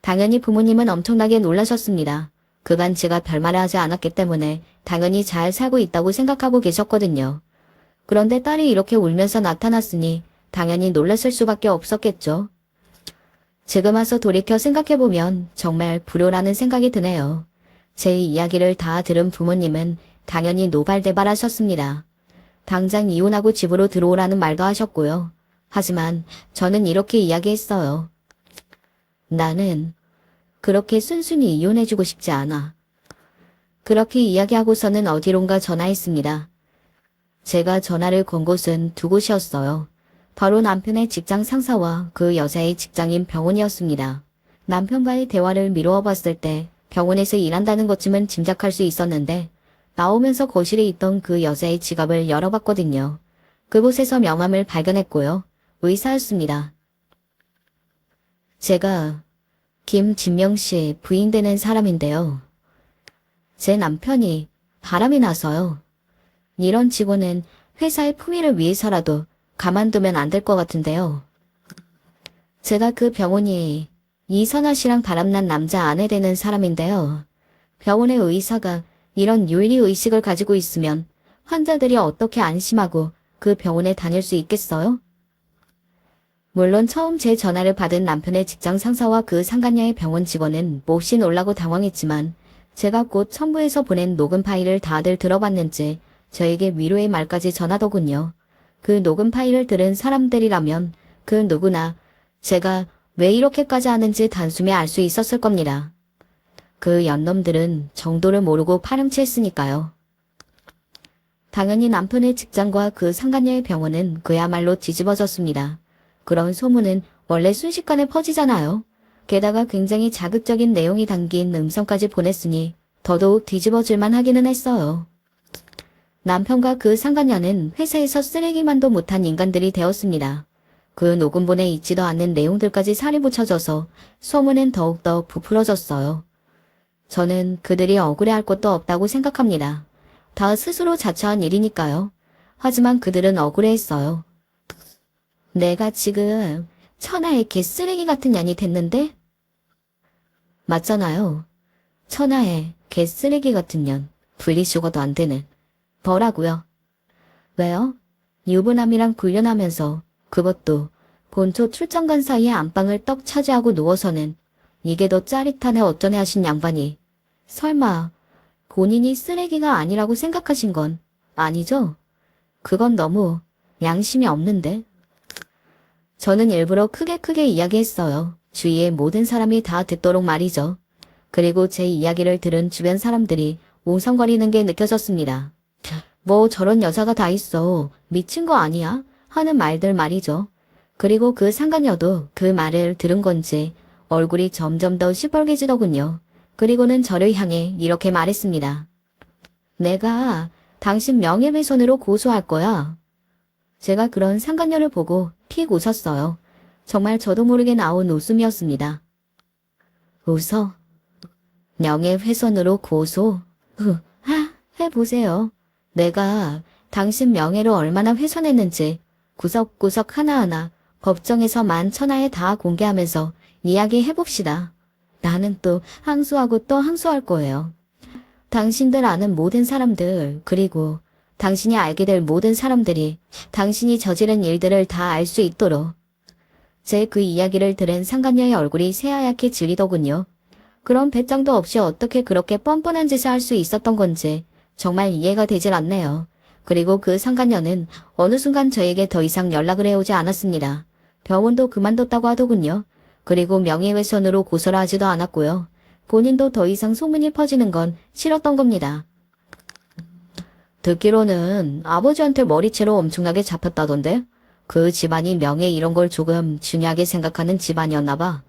Speaker 1: 당연히 부모님은 엄청나게 놀라셨습니다. 그간 제가 별말을 하지 않았기 때문에 당연히 잘 살고 있다고 생각하고 계셨거든요. 그런데 딸이 이렇게 울면서 나타났으니 당연히 놀랐을 수밖에 없었겠죠. 지금 와서 돌이켜 생각해보면 정말 불효라는 생각이 드네요. 제 이야기를 다 들은 부모님은 당연히 노발대발하셨습니다. 당장 이혼하고 집으로 들어오라는 말도 하셨고요. 하지만 저는 이렇게 이야기했어요. 나는 그렇게 순순히 이혼해주고 싶지 않아. 그렇게 이야기하고서는 어디론가 전화했습니다. 제가 전화를 건 곳은 두 곳이었어요. 바로 남편의 직장 상사와 그 여자의 직장인 병원이었습니다. 남편과의 대화를 미루어 봤을 때 병원에서 일한다는 것쯤은 짐작할 수 있었는데 나오면서 거실에 있던 그 여자의 지갑을 열어봤거든요. 그곳에서 명함을 발견했고요. 의사였습니다. 제가 김진명 씨 부인 되는 사람인데요. 제 남편이 바람이 나서요. 이런 직원은 회사의 품위를 위해서라도 가만두면 안 될 것 같은데요. 제가 그 병원이 이선아 씨랑 바람난 남자 아내 되는 사람인데요. 병원의 의사가 이런 윤리의식을 가지고 있으면 환자들이 어떻게 안심하고 그 병원에 다닐 수 있겠어요? 물론 처음 제 전화를 받은 남편의 직장 상사와 그 상간녀의 병원 직원은 몹시 놀라고 당황했지만 제가 곧 첨부해서 보낸 녹음 파일을 다들 들어봤는지 저에게 위로의 말까지 전하더군요. 그 녹음 파일을 들은 사람들이라면 그 누구나 제가 왜 이렇게까지 하는지 단숨에 알 수 있었을 겁니다. 그 연놈들은 정도를 모르고 파렴치했으니까요. 당연히 남편의 직장과 그 상간녀의 병원은 그야말로 뒤집어졌습니다. 그런 소문은 원래 순식간에 퍼지잖아요. 게다가 굉장히 자극적인 내용이 담긴 음성까지 보냈으니 더더욱 뒤집어질만 하기는 했어요. 남편과 그 상간녀는 회사에서 쓰레기만도 못한 인간들이 되었습니다. 그 녹음본에 있지도 않는 내용들까지 살이 붙여져서 소문은 더욱더 부풀어졌어요. 저는 그들이 억울해할 것도 없다고 생각합니다. 다 스스로 자처한 일이니까요. 하지만 그들은 억울해했어요. 내가 지금 천하의 개쓰레기 같은 년이 됐는데? 맞잖아요. 천하의 개쓰레기 같은 년. 분리수거도 안 되는. 뭐라고요? 왜요? 유부남이랑 불륜하면서 그것도 본초 출장 간 사이에 안방을 떡 차지하고 누워서는 이게 더 짜릿하네 어쩌네 하신 양반이 설마 본인이 쓰레기가 아니라고 생각하신 건 아니죠? 그건 너무 양심이 없는데. 저는 일부러 크게 이야기했어요. 주위의 모든 사람이 다 듣도록 말이죠. 그리고 제 이야기를 들은 주변 사람들이 웅성거리는 게 느껴졌습니다. 뭐 저런 여자가 다 있어. 미친 거 아니야? 하는 말들 말이죠. 그리고 그 상간녀도 그 말을 들은 건지 얼굴이 점점 더 시뻘개지더군요. 그리고는 저를 향해 이렇게 말했습니다. 내가 당신 명예훼손으로 고소할 거야. 제가 그런 상간녀를 보고 픽 웃었어요. 정말 저도 모르게 나온 웃음이었습니다. 웃어? 명예훼손으로 고소? 해보세요. 내가 당신 명예를 얼마나 훼손했는지 구석구석 하나하나 법정에서 만천하에 다 공개하면서 이야기해봅시다. 나는 또 항소하고 또 항소할 거예요. 당신들 아는 모든 사람들, 그리고 당신이 알게 될 모든 사람들이 당신이 저지른 일들을 다 알 수 있도록. 제 그 이야기를 들은 상간녀의 얼굴이 새하얗게 질리더군요. 그런 배짱도 없이 어떻게 그렇게 뻔뻔한 짓을 할 수 있었던 건지 정말 이해가 되질 않네요. 그리고 그 상간녀는 어느 순간 저에게 더 이상 연락을 해오지 않았습니다. 병원도 그만뒀다고 하더군요. 그리고 명예훼손으로 고소를 하지도 않았고요. 본인도 더 이상 소문이 퍼지는 건 싫었던 겁니다. 듣기로는 아버지한테 머리채로 엄청나게 잡혔다던데? 그 집안이 명예 이런 걸 조금 중요하게 생각하는 집안이었나 봐.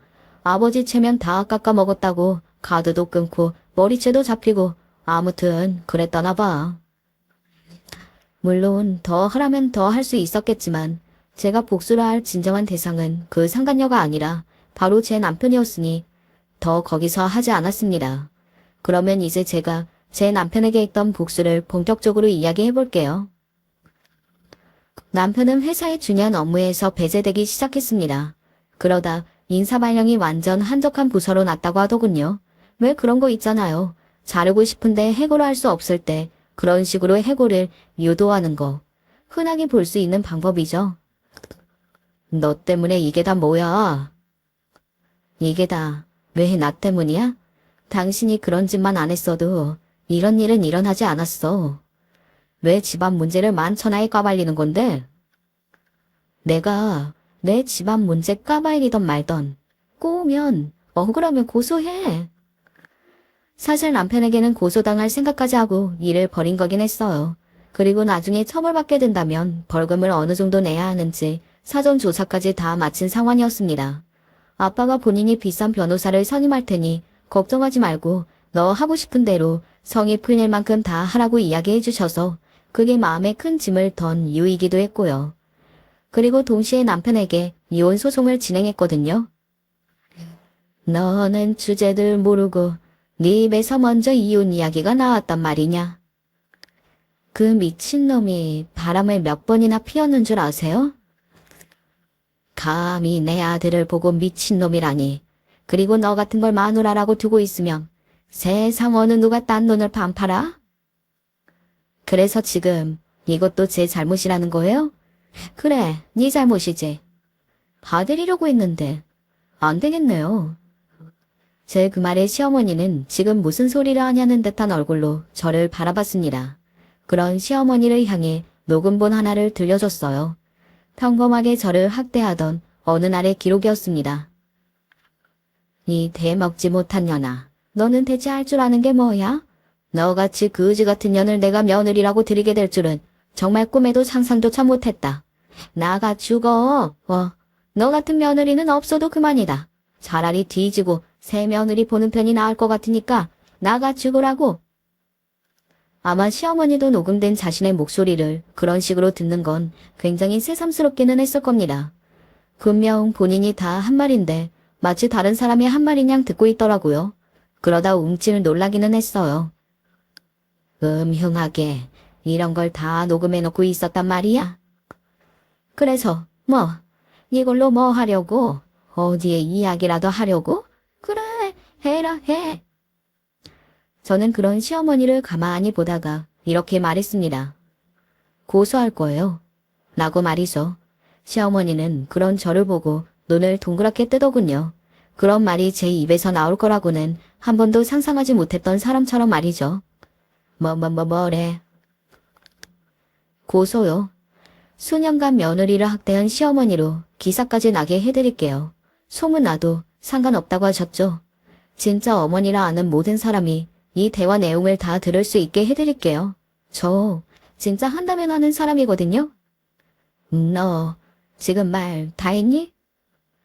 Speaker 1: 아버지 채면 다 깎아먹었다고 카드도 끊고 머리채도 잡히고 아무튼 그랬다나 봐. 물론 더 하라면 더 할 수 있었겠지만 제가 복수를 할 진정한 대상은 그 상간녀가 아니라 바로 제 남편이었으니 더 거기서 하지 않았습니다. 그러면 이제 제가 제 남편에게 했던 복수를 본격적으로 이야기해볼게요. 남편은 회사의 중요한 업무에서 배제되기 시작했습니다. 그러다 인사발령이 완전 한적한 부서로 났다고 하더군요. 왜 그런 거 있잖아요. 자르고 싶은데 해고를 할 수 없을 때 그런 식으로 해고를 유도하는 거. 흔하게 볼 수 있는 방법이죠. 너 때문에 이게 다 뭐야? 이게 다 왜 나 때문이야? 당신이 그런 짓만 안 했어도 이런 일은 일어나지 않았어. 왜 집안 문제를 만천하에 까발리는 건데? 내가 내 집안 문제 까발리던 말던 꼬우면 억울하면 고소해. 사실 남편에게는 고소당할 생각까지 하고 일을 벌인 거긴 했어요. 그리고 나중에 처벌받게 된다면 벌금을 어느 정도 내야 하는지 사전 조사까지 다 마친 상황이었습니다. 아빠가 본인이 비싼 변호사를 선임할 테니 걱정하지 말고 너 하고 싶은 대로 성이 풀릴 만큼 다 하라고 이야기해 주셔서 그게 마음에 큰 짐을 던 이유이기도 했고요. 그리고 동시에 남편에게 이혼 소송을 진행했거든요. 너는 주제들 모르고 네 입에서 먼저 이혼 이야기가 나왔단 말이냐. 그 미친놈이 바람을 몇 번이나 피웠는 줄 아세요? 감히 내 아들을 보고 미친놈이라니. 그리고 너 같은 걸 마누라라고 두고 있으면 세상 어느 누가 딴 눈을 반팔아? 그래서 지금 이것도 제 잘못이라는 거예요? 그래, 네 잘못이지. 봐드리려고 했는데 안 되겠네요. 제 그 말에 시어머니는 지금 무슨 소리를 하냐는 듯한 얼굴로 저를 바라봤습니다. 그런 시어머니를 향해 녹음본 하나를 들려줬어요. 평범하게 저를 학대하던 어느 날의 기록이었습니다. 이 대먹지 못한 년아, 너는 대체 할 줄 아는 게 뭐야? 너같이 그지 같은 년을 내가 며느리라고 들이게 될 줄은 정말 꿈에도 상상조차 못했다. 나가 죽어. 너 같은 며느리는 없어도 그만이다. 차라리 뒤지고 새 며느리 보는 편이 나을 것 같으니까 나가 죽으라고. 아마 시어머니도 녹음된 자신의 목소리를 그런 식으로 듣는 건 굉장히 새삼스럽기는 했을 겁니다. 분명 본인이 다 한 말인데 마치 다른 사람이 한 말인 양 듣고 있더라고요. 그러다 움찔 놀라기는 했어요. 흉하게 이런 걸 다 녹음해놓고 있었단 말이야? 그래서 이걸로 뭐 하려고? 어디에 이야기라도 하려고? 그래, 해라 해. 저는 그런 시어머니를 가만히 보다가 이렇게 말했습니다. 고소할 거예요. 라고 말이죠. 시어머니는 그런 저를 보고 눈을 동그랗게 뜨더군요. 그런 말이 제 입에서 나올 거라고는 한 번도 상상하지 못했던 사람처럼 말이죠. 뭐래. 고소요. 수년간 며느리를 학대한 시어머니로 기사까지 나게 해드릴게요. 소문나도 상관없다고 하셨죠. 진짜 어머니라 아는 모든 사람이 이 대화 내용을 다 들을 수 있게 해드릴게요. 저 진짜 한다면 하는 사람이거든요. 너 지금 말 다 했니?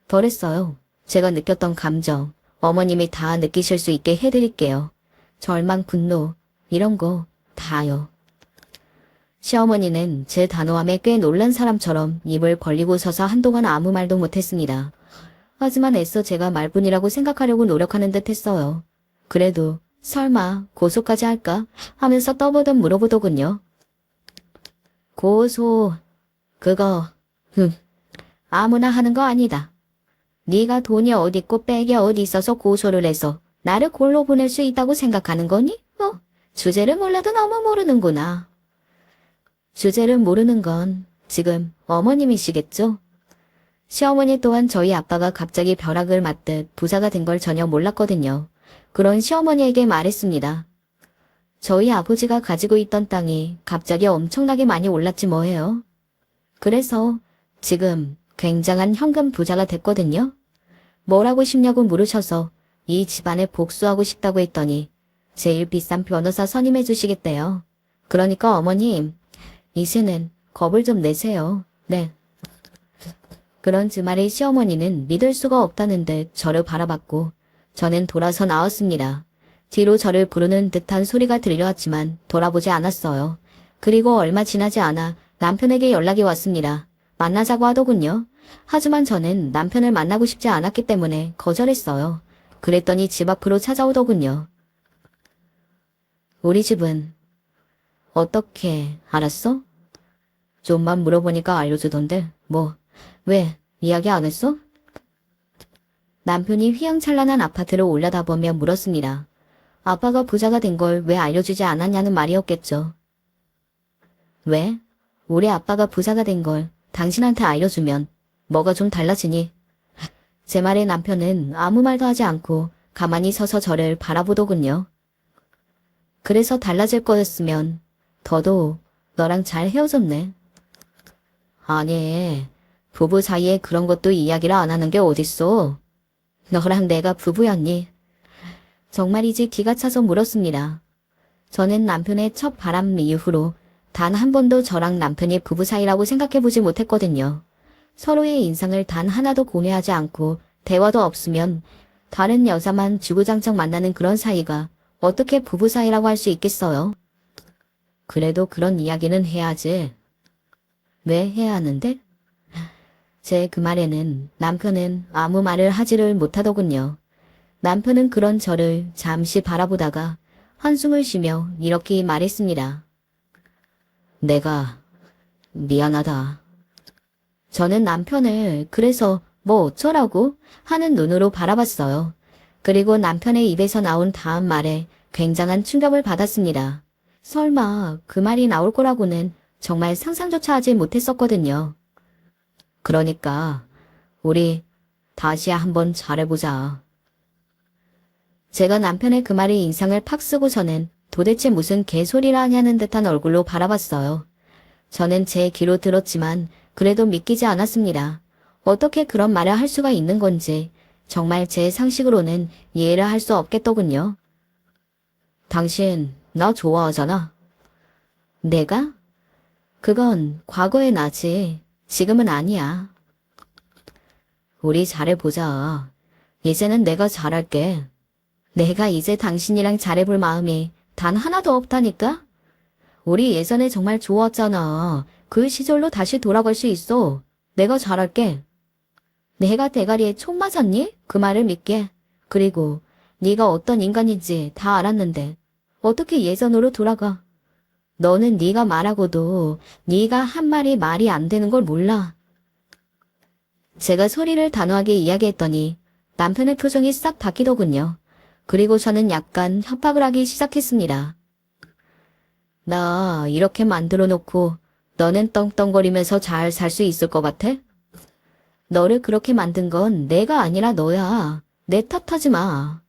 Speaker 1: 덜했어요. 제가 느꼈던 감정, 어머님이 다 느끼실 수 있게 해드릴게요. 절망, 분노, 이런 거 다요. 시어머니는 제 단호함에 꽤 놀란 사람처럼 입을 벌리고 서서 한동안 아무 말도 못했습니다. 하지만 애써 제가 말뿐이라고 생각하려고 노력하는 듯 했어요. 그래도 설마 고소까지 할까 하면서 떠보듯 물어보더군요. 고소, 그거 아무나 하는 거 아니다. 네가 돈이 어딨고 백이 어디 있어서 고소를 해서 나를 골로 보낼 수 있다고 생각하는 거니? 주제를 몰라도 너무 모르는구나. 주제를 모르는 건 지금 어머님이시겠죠? 시어머니 또한 저희 아빠가 갑자기 벼락을 맞듯 부자가 된 걸 전혀 몰랐거든요. 그런 시어머니에게 말했습니다. 저희 아버지가 가지고 있던 땅이 갑자기 엄청나게 많이 올랐지 뭐예요. 그래서 지금 굉장한 현금 부자가 됐거든요. 뭘 하고 싶냐고 물으셔서 이 집안에 복수하고 싶다고 했더니 제일 비싼 변호사 선임해 주시겠대요. 그러니까 어머님, 이제는 겁을 좀 내세요. 네. 그런 즈 말에 시어머니는 믿을 수가 없다는 듯 저를 바라봤고 저는 돌아서 나왔습니다. 뒤로 저를 부르는 듯한 소리가 들려왔지만 돌아보지 않았어요. 그리고 얼마 지나지 않아 남편에게 연락이 왔습니다. 만나자고 하더군요. 하지만 저는 남편을 만나고 싶지 않았기 때문에 거절했어요. 그랬더니 집 앞으로 찾아오더군요. 우리 집은 어떻게 알았어? 좀만 물어보니까 알려주던데 왜 이야기 안 했어? 남편이 휘황찬란한 아파트를 올려다보며 물었습니다. 아빠가 부자가 된 걸 왜 알려주지 않았냐는 말이었겠죠. 왜? 우리 아빠가 부자가 된 걸 당신한테 알려주면 뭐가 좀 달라지니? 제 말에 남편은 아무 말도 하지 않고 가만히 서서 저를 바라보더군요. 그래서 달라질 거였으면 더도 너랑 잘 헤어졌네. 아니, 부부 사이에 그런 것도 이야기를 안 하는 게 어딨어. 너랑 내가 부부였니? 정말이지 기가 차서 물었습니다. 저는 남편의 첫 바람 이후로 단 한 번도 저랑 남편이 부부 사이라고 생각해보지 못했거든요. 서로의 인상을 단 하나도 고려하지 않고 대화도 없으면 다른 여자만 주구장창 만나는 그런 사이가 어떻게 부부 사이라고 할 수 있겠어요? 그래도 그런 이야기는 해야지. 왜 해야 하는데? 제 그 말에는 남편은 아무 말을 하지를 못하더군요. 남편은 그런 저를 잠시 바라보다가 한숨을 쉬며 이렇게 말했습니다. 내가 미안하다. 저는 남편을 그래서 뭐 어쩌라고 하는 눈으로 바라봤어요. 그리고 남편의 입에서 나온 다음 말에 굉장한 충격을 받았습니다. 설마 그 말이 나올 거라고는 정말 상상조차 하지 못했었거든요. 그러니까 우리 다시 한번 잘해보자. 제가 남편의 그 말에 인상을 팍 쓰고 저는 도대체 무슨 개소리라 하냐는 듯한 얼굴로 바라봤어요. 저는 제 귀로 들었지만 그래도 믿기지 않았습니다. 어떻게 그런 말을 할 수가 있는 건지 정말 제 상식으로는 이해를 할 수 없겠더군요. 당신 나 좋아하잖아. 내가? 그건 과거의 나지. 지금은 아니야. 우리 잘해보자. 이제는 내가 잘할게. 내가 이제 당신이랑 잘해볼 마음이 단 하나도 없다니까? 우리 예전에 정말 좋았잖아. 그 시절로 다시 돌아갈 수 있어. 내가 잘할게. 내가 대가리에 총 맞았니? 그 말을 믿게. 그리고 네가 어떤 인간인지 다 알았는데 어떻게 예전으로 돌아가? 너는 네가 말하고도 네가 한 말이 말이 안 되는 걸 몰라. 제가 소리를 단호하게 이야기했더니 남편의 표정이 싹 바뀌더군요. 그리고 저는 약간 협박을 하기 시작했습니다. 나 이렇게 만들어 놓고 너는 떵떵거리면서 잘 살 수 있을 것 같아? 너를 그렇게 만든 건 내가 아니라 너야. 내 탓하지 마.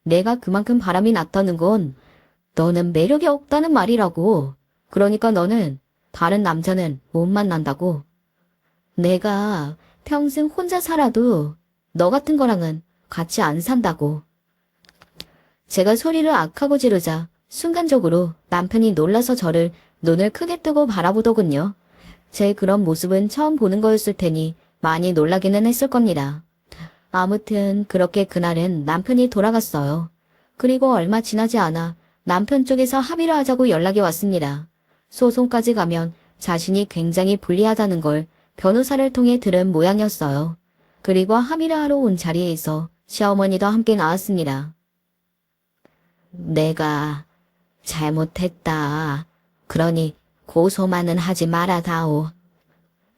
Speaker 1: 내가 그만큼 바람이 났다는 건 너는 매력이 없다는 말이라고. 그러니까 너는 다른 남자는 못 만난다고. 내가 평생 혼자 살아도 너 같은 거랑은 같이 안 산다고. 제가 소리를 악하고 지르자 순간적으로 남편이 놀라서 저를 눈을 크게 뜨고 바라보더군요. 제 그런 모습은 처음 보는 거였을 테니 많이 놀라기는 했을 겁니다. 아무튼 그렇게 그날은 남편이 돌아갔어요. 그리고 얼마 지나지 않아 남편 쪽에서 합의를 하자고 연락이 왔습니다. 소송까지 가면 자신이 굉장히 불리하다는 걸 변호사를 통해 들은 모양이었어요. 그리고 합의를 하러 온 자리에서 시어머니도 함께 나왔습니다. 내가 잘못했다. 그러니 고소만은 하지 말아다오.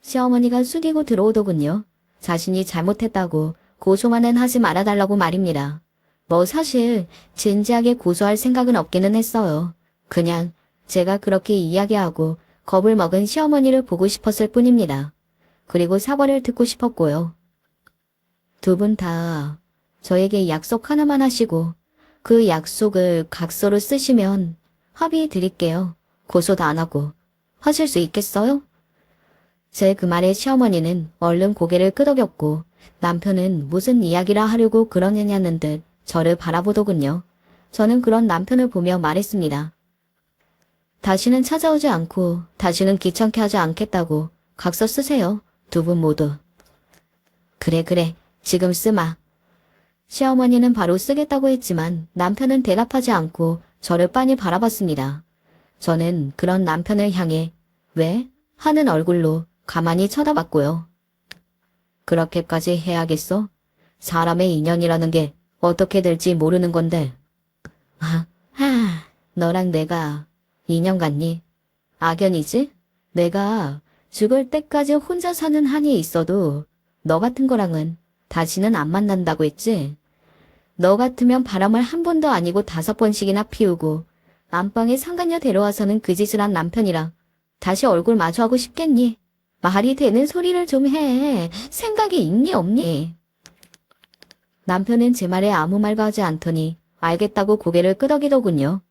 Speaker 1: 시어머니가 숙이고 들어오더군요. 자신이 잘못했다고 고소만은 하지 말아달라고 말입니다. 뭐 사실 진지하게 고소할 생각은 없기는 했어요. 그냥 제가 그렇게 이야기하고 겁을 먹은 시어머니를 보고 싶었을 뿐입니다. 그리고 사과를 듣고 싶었고요. 두 분 다 저에게 약속 하나만 하시고 그 약속을 각서로 쓰시면 합의 드릴게요. 고소도 안 하고. 하실 수 있겠어요? 제 그 말에 시어머니는 얼른 고개를 끄덕였고 남편은 무슨 이야기라 하려고 그러느냐는 듯 저를 바라보더군요. 저는 그런 남편을 보며 말했습니다. 다시는 찾아오지 않고 다시는 귀찮게 하지 않겠다고 각서 쓰세요. 두 분 모두. 그래 지금 쓰마. 시어머니는 바로 쓰겠다고 했지만 남편은 대답하지 않고 저를 빤히 바라봤습니다. 저는 그런 남편을 향해 왜? 하는 얼굴로 가만히 쳐다봤고요. 그렇게까지 해야겠어? 사람의 인연이라는 게 어떻게 될지 모르는 건데. 너랑 내가 인연 같니? 악연이지? 내가 죽을 때까지 혼자 사는 한이 있어도 너 같은 거랑은 다시는 안 만난다고 했지? 너 같으면 바람을 한 번도 아니고 5번씩이나 피우고 안방에 상간녀 데려와서는 그 짓을 한 남편이랑 다시 얼굴 마주하고 싶겠니? 말이 되는 소리를 좀 해. 생각이 있니 없니? 남편은 제 말에 아무 말도 하지 않더니 알겠다고 고개를 끄덕이더군요.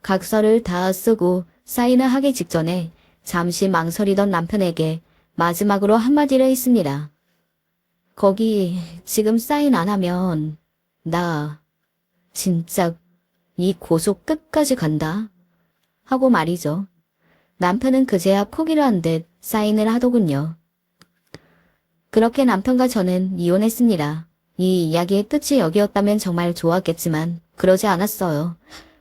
Speaker 1: 각서를 다 쓰고 사인을 하기 직전에 잠시 망설이던 남편에게 마지막으로 한마디를 했습니다. 거기 지금 사인 안 하면 나 진짜 이 고소 끝까지 간다. 하고 말이죠. 남편은 그제야 포기를 한 듯 사인을 하더군요. 그렇게 남편과 저는 이혼했습니다. 이 이야기의 끝이 여기였다면 정말 좋았겠지만 그러지 않았어요.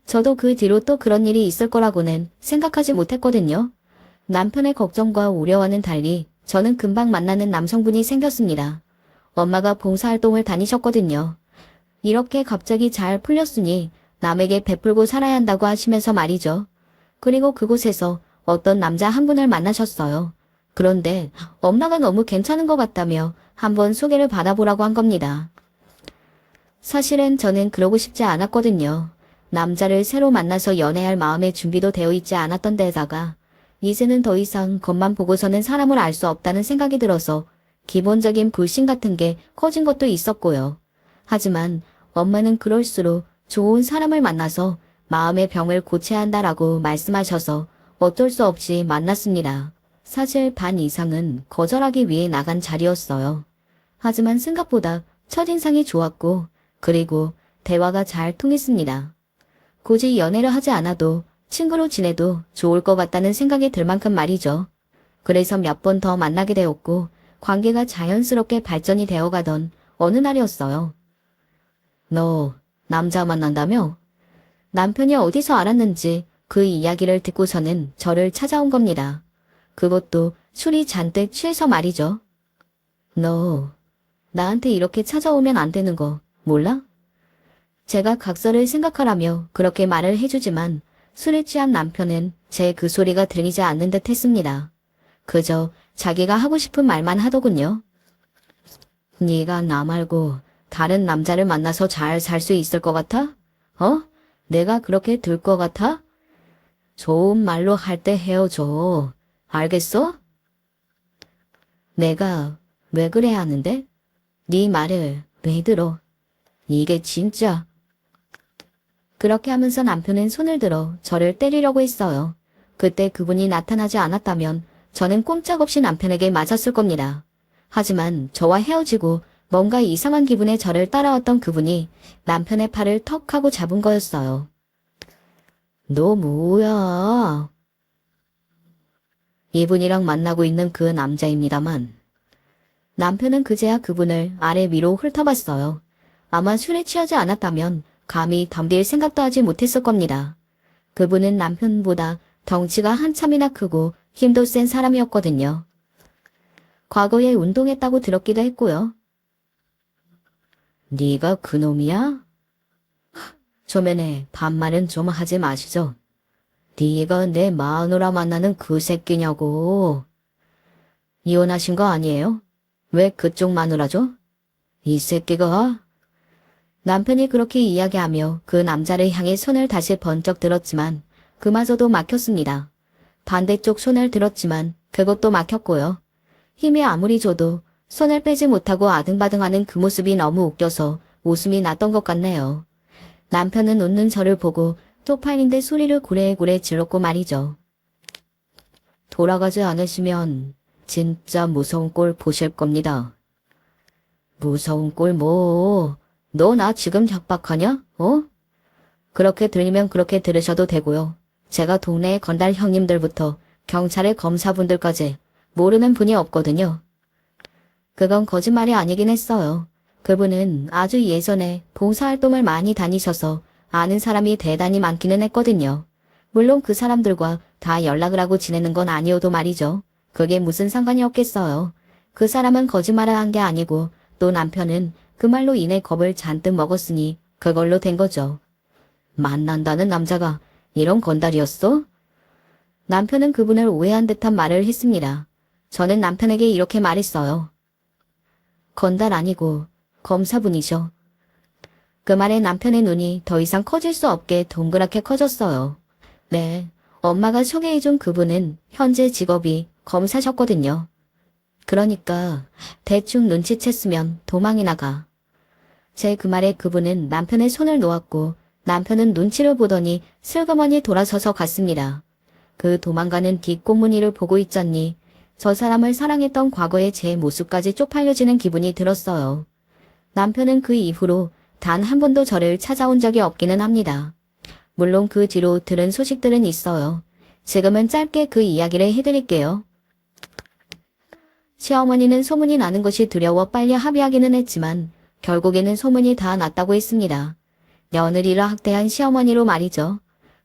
Speaker 1: 저도 그 뒤로 또 그런 일이 있을 거라고는 생각하지 못했거든요. 남편의 걱정과 우려와는 달리 저는 금방 만나는 남성분이 생겼습니다. 엄마가 봉사활동을 다니셨거든요. 이렇게 갑자기 잘 풀렸으니 남에게 베풀고 살아야 한다고 하시면서 말이죠. 그리고 그곳에서 어떤 남자 한 분을 만나셨어요. 그런데 엄마가 너무 괜찮은 것 같다며 한번 소개를 받아보라고 한 겁니다. 사실은 저는 그러고 싶지 않았거든요. 남자를 새로 만나서 연애할 마음의 준비도 되어 있지 않았던 데다가 이제는 더 이상 겉만 보고서는 사람을 알 수 없다는 생각이 들어서 기본적인 불신 같은 게 커진 것도 있었고요. 하지만 엄마는 그럴수록 좋은 사람을 만나서 마음의 병을 고쳐야 한다라고 말씀하셔서 어쩔 수 없이 만났습니다. 사실 반 이상은 거절하기 위해 나간 자리였어요. 하지만 생각보다 첫인상이 좋았고 그리고 대화가 잘 통했습니다. 굳이 연애를 하지 않아도 친구로 지내도 좋을 것 같다는 생각이 들 만큼 말이죠. 그래서 몇 번 더 만나게 되었고 관계가 자연스럽게 발전이 되어가던 어느 날이었어요. 너 남자 만난다며? 남편이 어디서 알았는지 그 이야기를 듣고서는 저를 찾아온 겁니다. 그것도 술이 잔뜩 취해서 말이죠. 너 나한테 이렇게 찾아오면 안 되는 거 몰라? 제가 각서를 생각하라며 그렇게 말을 해주지만 술에 취한 남편은 제 그 소리가 들리지 않는 듯 했습니다. 그저 자기가 하고 싶은 말만 하더군요. 네가 나 말고 다른 남자를 만나서 잘 살 수 있을 것 같아? 내가 그렇게 들 것 같아? 좋은 말로 할 때 헤어져. 알겠어? 내가 왜 그래야 하는데? 네 말을 왜 들어? 이게 진짜. 그렇게 하면서 남편은 손을 들어 저를 때리려고 했어요. 그때 그분이 나타나지 않았다면 저는 꼼짝없이 남편에게 맞았을 겁니다. 하지만 저와 헤어지고 뭔가 이상한 기분에 저를 따라왔던 그분이 남편의 팔을 턱 하고 잡은 거였어요. 너 뭐야? 이분이랑 만나고 있는 그 남자입니다만 남편은 그제야 그분을 아래 위로 훑어봤어요. 아마 술에 취하지 않았다면 감히 덤빌 생각도 하지 못했을 겁니다. 그분은 남편보다 덩치가 한참이나 크고 힘도 센 사람이었거든요. 과거에 운동했다고 들었기도 했고요. 네가 그놈이야? 초면에 반말은 좀 하지 마시죠. 네가 내 마누라 만나는 그 새끼냐고. 이혼하신 거 아니에요? 왜 그쪽 마누라죠? 이 새끼가? 남편이 그렇게 이야기하며 그 남자를 향해 손을 다시 번쩍 들었지만 그마저도 막혔습니다. 반대쪽 손을 들었지만 그것도 막혔고요. 힘이 아무리 줘도 손을 빼지 못하고 아등바등하는 그 모습이 너무 웃겨서 웃음이 났던 것 같네요. 남편은 웃는 저를 보고 쪽팔린데 소리를 고래고래 질렀고 말이죠. 돌아가지 않으시면 진짜 무서운 꼴 보실 겁니다. 무서운 꼴 뭐? 너 나 지금 협박하냐? 그렇게 들리면 그렇게 들으셔도 되고요. 제가 동네의 건달 형님들부터 경찰의 검사분들까지 모르는 분이 없거든요. 그건 거짓말이 아니긴 했어요. 그분은 아주 예전에 봉사활동을 많이 다니셔서 아는 사람이 대단히 많기는 했거든요. 물론 그 사람들과 다 연락을 하고 지내는 건 아니어도 말이죠. 그게 무슨 상관이 없겠어요. 그 사람은 거짓말을 한 게 아니고 또 남편은 그 말로 인해 겁을 잔뜩 먹었으니 그걸로 된 거죠. 만난다는 남자가 이런 건달이었어? 남편은 그분을 오해한 듯한 말을 했습니다. 저는 남편에게 이렇게 말했어요. 건달 아니고 검사분이죠. 그 말에 남편의 눈이 더 이상 커질 수 없게 동그랗게 커졌어요. 네, 엄마가 소개해준 그분은 현재 직업이 검사셨거든요. 그러니까 대충 눈치챘으면 도망이 나가. 제 그 말에 그분은 남편의 손을 놓았고 남편은 눈치를 보더니 슬그머니 돌아서서 갔습니다. 그 도망가는 뒷꽁무니를 보고 있자니 저 사람을 사랑했던 과거의 제 모습까지 쪽팔려지는 기분이 들었어요. 남편은 그 이후로 단 한 번도 저를 찾아온 적이 없기는 합니다. 물론 그 뒤로 들은 소식들은 있어요. 지금은 짧게 그 이야기를 해드릴게요. 시어머니는 소문이 나는 것이 두려워 빨리 합의하기는 했지만 결국에는 소문이 다 났다고 했습니다. 며느리를 학대한 시어머니로 말이죠.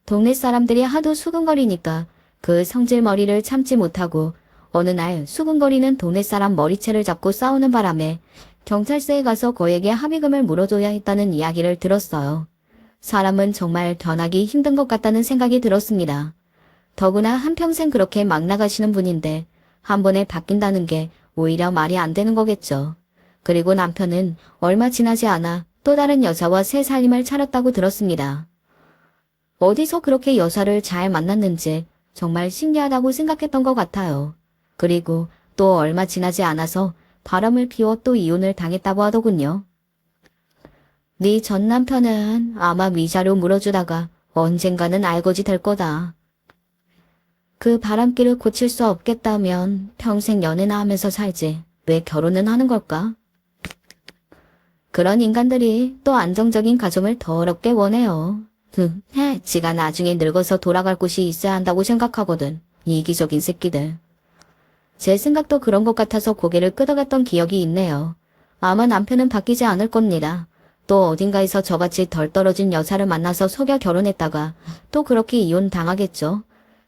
Speaker 1: 동네 사람들이 하도 수근거리니까 그 성질머리를 참지 못하고 어느 날 수근거리는 동네 사람 머리채를 잡고 싸우는 바람에 경찰서에 가서 거액의 합의금을 물어줘야 했다는 이야기를 들었어요. 사람은 정말 변하기 힘든 것 같다는 생각이 들었습니다. 더구나 한평생 그렇게 막 나가시는 분인데 한 번에 바뀐다는 게 오히려 말이 안 되는 거겠죠. 그리고 남편은 얼마 지나지 않아 또 다른 여자와 새 살림을 차렸다고 들었습니다. 어디서 그렇게 여자를 잘 만났는지 정말 신기하다고 생각했던 것 같아요. 그리고 또 얼마 지나지 않아서 바람을 피워 또 이혼을 당했다고 하더군요. 네 전 남편은 아마 위자료 물어주다가 언젠가는 알거지 될 거다. 그 바람길을 고칠 수 없겠다면 평생 연애나 하면서 살지 왜 결혼은 하는 걸까? 그런 인간들이 또 안정적인 가정을 더럽게 원해요. 지가 나중에 늙어서 돌아갈 곳이 있어야 한다고 생각하거든. 이기적인 새끼들. 제 생각도 그런 것 같아서 고개를 끄덕였던 기억이 있네요. 아마 남편은 바뀌지 않을 겁니다. 또 어딘가에서 저같이 덜 떨어진 여자를 만나서 속여 결혼했다가 또 그렇게 이혼 당하겠죠.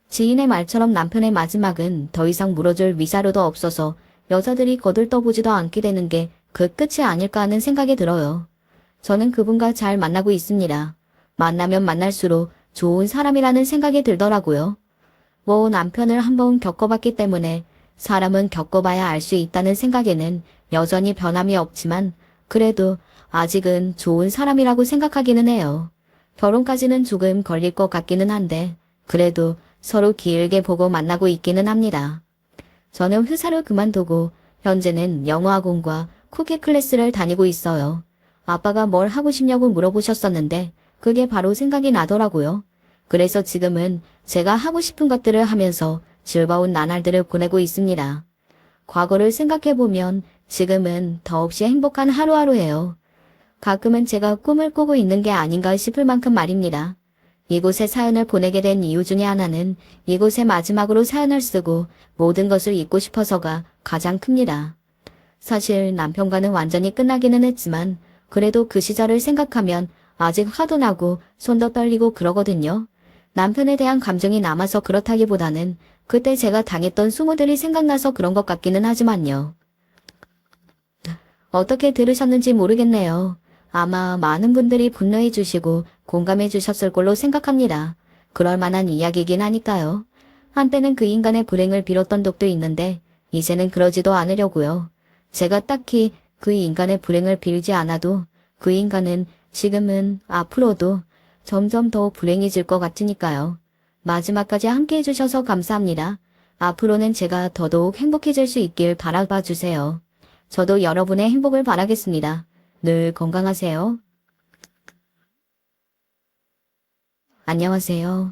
Speaker 1: 지인의 말처럼 남편의 마지막은 더 이상 물어줄 위자료도 없어서 여자들이 거들떠보지도 않게 되는 게 그 끝이 아닐까 하는 생각이 들어요. 저는 그분과 잘 만나고 있습니다. 만나면 만날수록 좋은 사람이라는 생각이 들더라고요. 뭐 남편을 한번 겪어봤기 때문에 사람은 겪어봐야 알 수 있다는 생각에는 여전히 변함이 없지만 그래도 아직은 좋은 사람이라고 생각하기는 해요. 결혼까지는 조금 걸릴 것 같기는 한데 그래도 서로 길게 보고 만나고 있기는 합니다. 저는 회사를 그만두고 현재는 영어학원과 쿠키 클래스를 다니고 있어요. 아빠가 뭘 하고 싶냐고 물어보셨었는데 그게 바로 생각이 나더라고요. 그래서 지금은 제가 하고 싶은 것들을 하면서 즐거운 나날들을 보내고 있습니다. 과거를 생각해보면 지금은 더없이 행복한 하루하루예요. 가끔은 제가 꿈을 꾸고 있는 게 아닌가 싶을 만큼 말입니다. 이곳에 사연을 보내게 된 이유 중에 하나는 이곳에 마지막으로 사연을 쓰고 모든 것을 잊고 싶어서가 가장 큽니다. 사실 남편과는 완전히 끝나기는 했지만 그래도 그 시절을 생각하면 아직 화도 나고 손도 떨리고 그러거든요. 남편에 대한 감정이 남아서 그렇다기보다는 그때 제가 당했던 수모들이 생각나서 그런 것 같기는 하지만요. 어떻게 들으셨는지 모르겠네요. 아마 많은 분들이 분노해 주시고 공감해 주셨을 걸로 생각합니다. 그럴 만한 이야기이긴 하니까요. 한때는 그 인간의 불행을 빌었던 적도 있는데 이제는 그러지도 않으려고요. 제가 딱히 그 인간의 불행을 빌지 않아도 그 인간은 지금은 앞으로도 점점 더 불행해질 것 같으니까요. 마지막까지 함께 해주셔서 감사합니다. 앞으로는 제가 더더욱 행복해질 수 있길 바라봐 주세요. 저도 여러분의 행복을 바라겠습니다. 늘 건강하세요. 안녕하세요.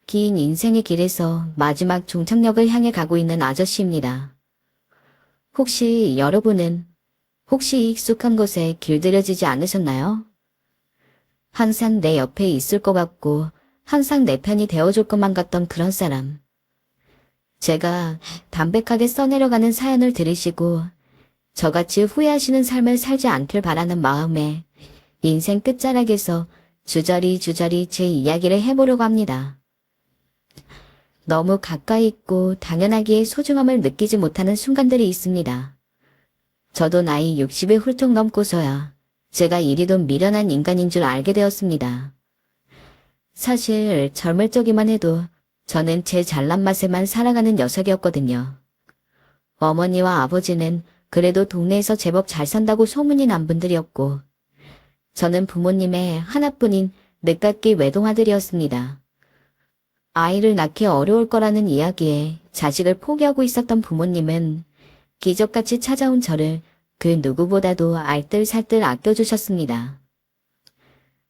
Speaker 1: 긴 인생의 길에서 마지막 종착역을 향해 가고 있는 아저씨입니다. 혹시 여러분은 익숙한 곳에 길들여지지 않으셨나요? 항상 내 옆에 있을 것 같고 항상 내 편이 되어줄 것만 같던 그런 사람. 제가 담백하게 써내려가는 사연을 들으시고 저같이 후회하시는 삶을 살지 않길 바라는 마음에 인생 끝자락에서 주저리 제 이야기를 해보려고 합니다. 너무 가까이 있고 당연하기에 소중함을 느끼지 못하는 순간들이 있습니다. 저도 나이 60이 훌쩍 넘고서야 제가 이리도 미련한 인간인 줄 알게 되었습니다. 사실 젊을 적이만 해도 저는 제 잘난 맛에만 살아가는 녀석이었거든요. 어머니와 아버지는 그래도 동네에서 제법 잘 산다고 소문이 난 분들이었고 저는 부모님의 하나뿐인 늦깎이 외동아들이었습니다. 아이를 낳기 어려울 거라는 이야기에 자식을 포기하고 있었던 부모님은 기적같이 찾아온 저를 그 누구보다도 알뜰살뜰 아껴주셨습니다.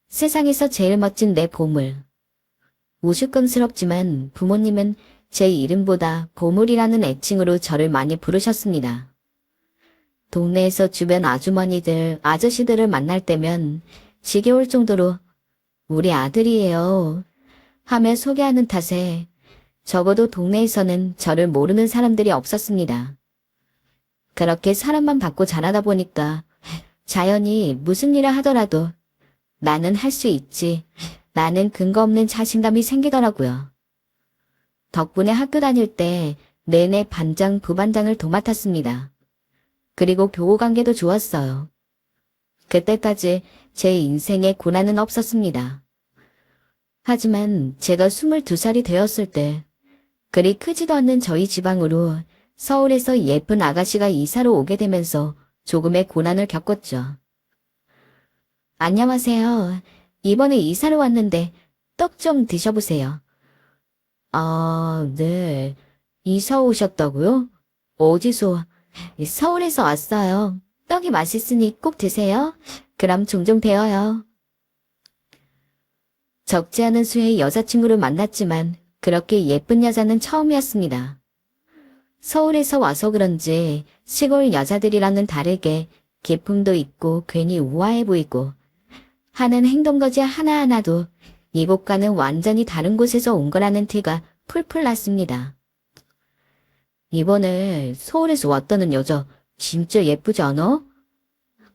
Speaker 1: 세상에서 제일 멋진 내 보물. 우스꽝스럽지만 부모님은 제 이름보다 보물이라는 애칭으로 저를 많이 부르셨습니다. 동네에서 주변 아주머니들, 아저씨들을 만날 때면 지겨울 정도로 우리 아들이에요 하며 소개하는 탓에 적어도 동네에서는 저를 모르는 사람들이 없었습니다. 그렇게 사람만 받고 자라다 보니까 자연히 무슨 일을 하더라도 나는 할 수 있지, 나는 근거 없는 자신감이 생기더라고요. 덕분에 학교 다닐 때 내내 반장, 부반장을 도맡았습니다. 그리고 교우 관계도 좋았어요. 그때까지 제 인생에 고난은 없었습니다. 하지만 제가 22살이 되었을 때 그리 크지도 않는 저희 지방으로 서울에서 예쁜 아가씨가 이사로 오게 되면서 조금의 고난을 겪었죠. 안녕하세요. 이번에 이사로 왔는데 떡 좀 드셔보세요. 아, 네. 이사 오셨다고요? 어디서? 서울에서 왔어요. 떡이 맛있으니 꼭 드세요. 그럼 종종 뵈어요. 적지 않은 수의 여자친구를 만났지만 그렇게 예쁜 여자는 처음이었습니다. 서울에서 와서 그런지 시골 여자들이랑은 다르게 기품도 있고 괜히 우아해 보이고 하는 행동거지 하나하나도 이곳과는 완전히 다른 곳에서 온 거라는 티가 풀풀 났습니다. 이번에 서울에서 왔다는 여자 진짜 예쁘지 않아?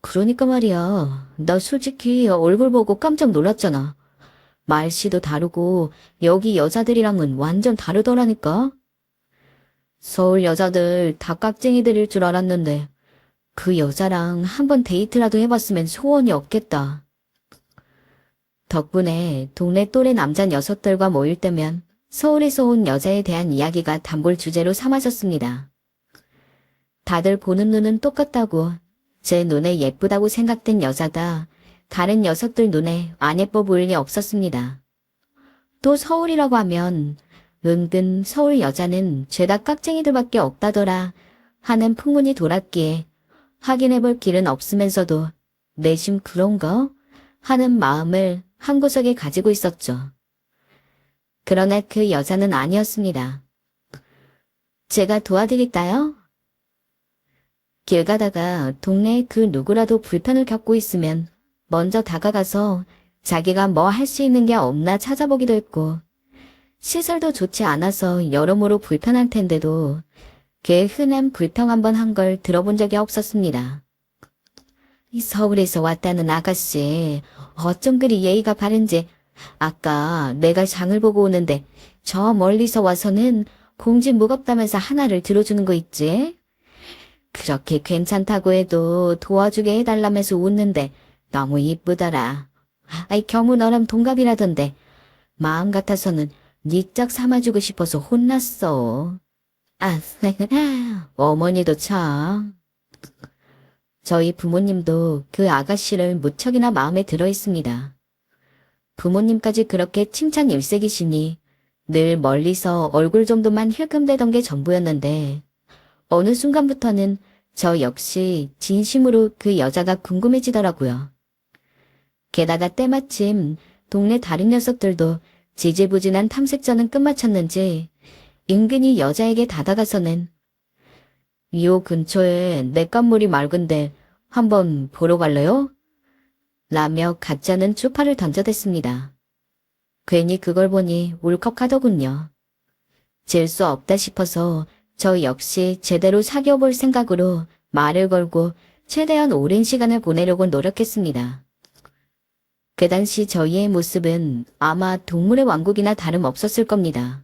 Speaker 1: 그러니까 말이야. 나 솔직히 얼굴 보고 깜짝 놀랐잖아. 말씨도 다르고 여기 여자들이랑은 완전 다르더라니까. 서울 여자들 다 깍쟁이들일 줄 알았는데 그 여자랑 한번 데이트라도 해봤으면 소원이 없겠다. 덕분에 동네 또래 남자 녀석들과 모일 때면 서울에서 온 여자에 대한 이야기가 단골 주제로 삼아졌습니다. 다들 보는 눈은 똑같다고 제 눈에 예쁘다고 생각된 여자가 다른 녀석들 눈에 안 예뻐 보일 리 없었습니다. 또 서울이라고 하면 은근 서울 여자는 죄다 깍쟁이들밖에 없다더라 하는 풍문이 돌았기에 확인해볼 길은 없으면서도 내심 그런가 하는 마음을 한구석에 가지고 있었죠. 그러나 그 여자는 아니었습니다. 제가 도와드릴까요? 길 가다가 동네에 그 누구라도 불편을 겪고 있으면 먼저 다가가서 자기가 뭐 할 수 있는 게 없나 찾아보기도 했고 시설도 좋지 않아서 여러모로 불편할 텐데도 걔 흔한 불평 한번 한 걸 들어본 적이 없었습니다. 이 서울에서 왔다는 아가씨 어쩜 그리 예의가 바른지 아까 내가 장을 보고 오는데 저 멀리서 와서는 봉지 무겁다면서 하나를 들어주는 거 있지? 그렇게 괜찮다고 해도 도와주게 해달라면서 웃는데 너무 이쁘더라. 아이 겨우 너랑 동갑이라던데 마음 같아서는 네 짝 삼아주고 싶어서 혼났어. 아, 어머니도 참. 저희 부모님도 그 아가씨를 무척이나 마음에 들어 있습니다. 부모님까지 그렇게 칭찬 일색이시니 늘 멀리서 얼굴 정도만 힐끔대던 게 전부였는데 어느 순간부터는 저 역시 진심으로 그 여자가 궁금해지더라고요. 게다가 때마침 동네 다른 녀석들도 지지부진한 탐색전은 끝마쳤는지 은근히 여자에게 다가가서는 요 근처에 내 깐물이 맑은데 한번 보러 갈래요? 라며 가짜는 추파를 던져댔습니다. 괜히 그걸 보니 울컥하더군요. 질 수 없다 싶어서 저 역시 제대로 사귀어볼 생각으로 말을 걸고 최대한 오랜 시간을 보내려고 노력했습니다. 그 당시 저희의 모습은 아마 동물의 왕국이나 다름없었을 겁니다.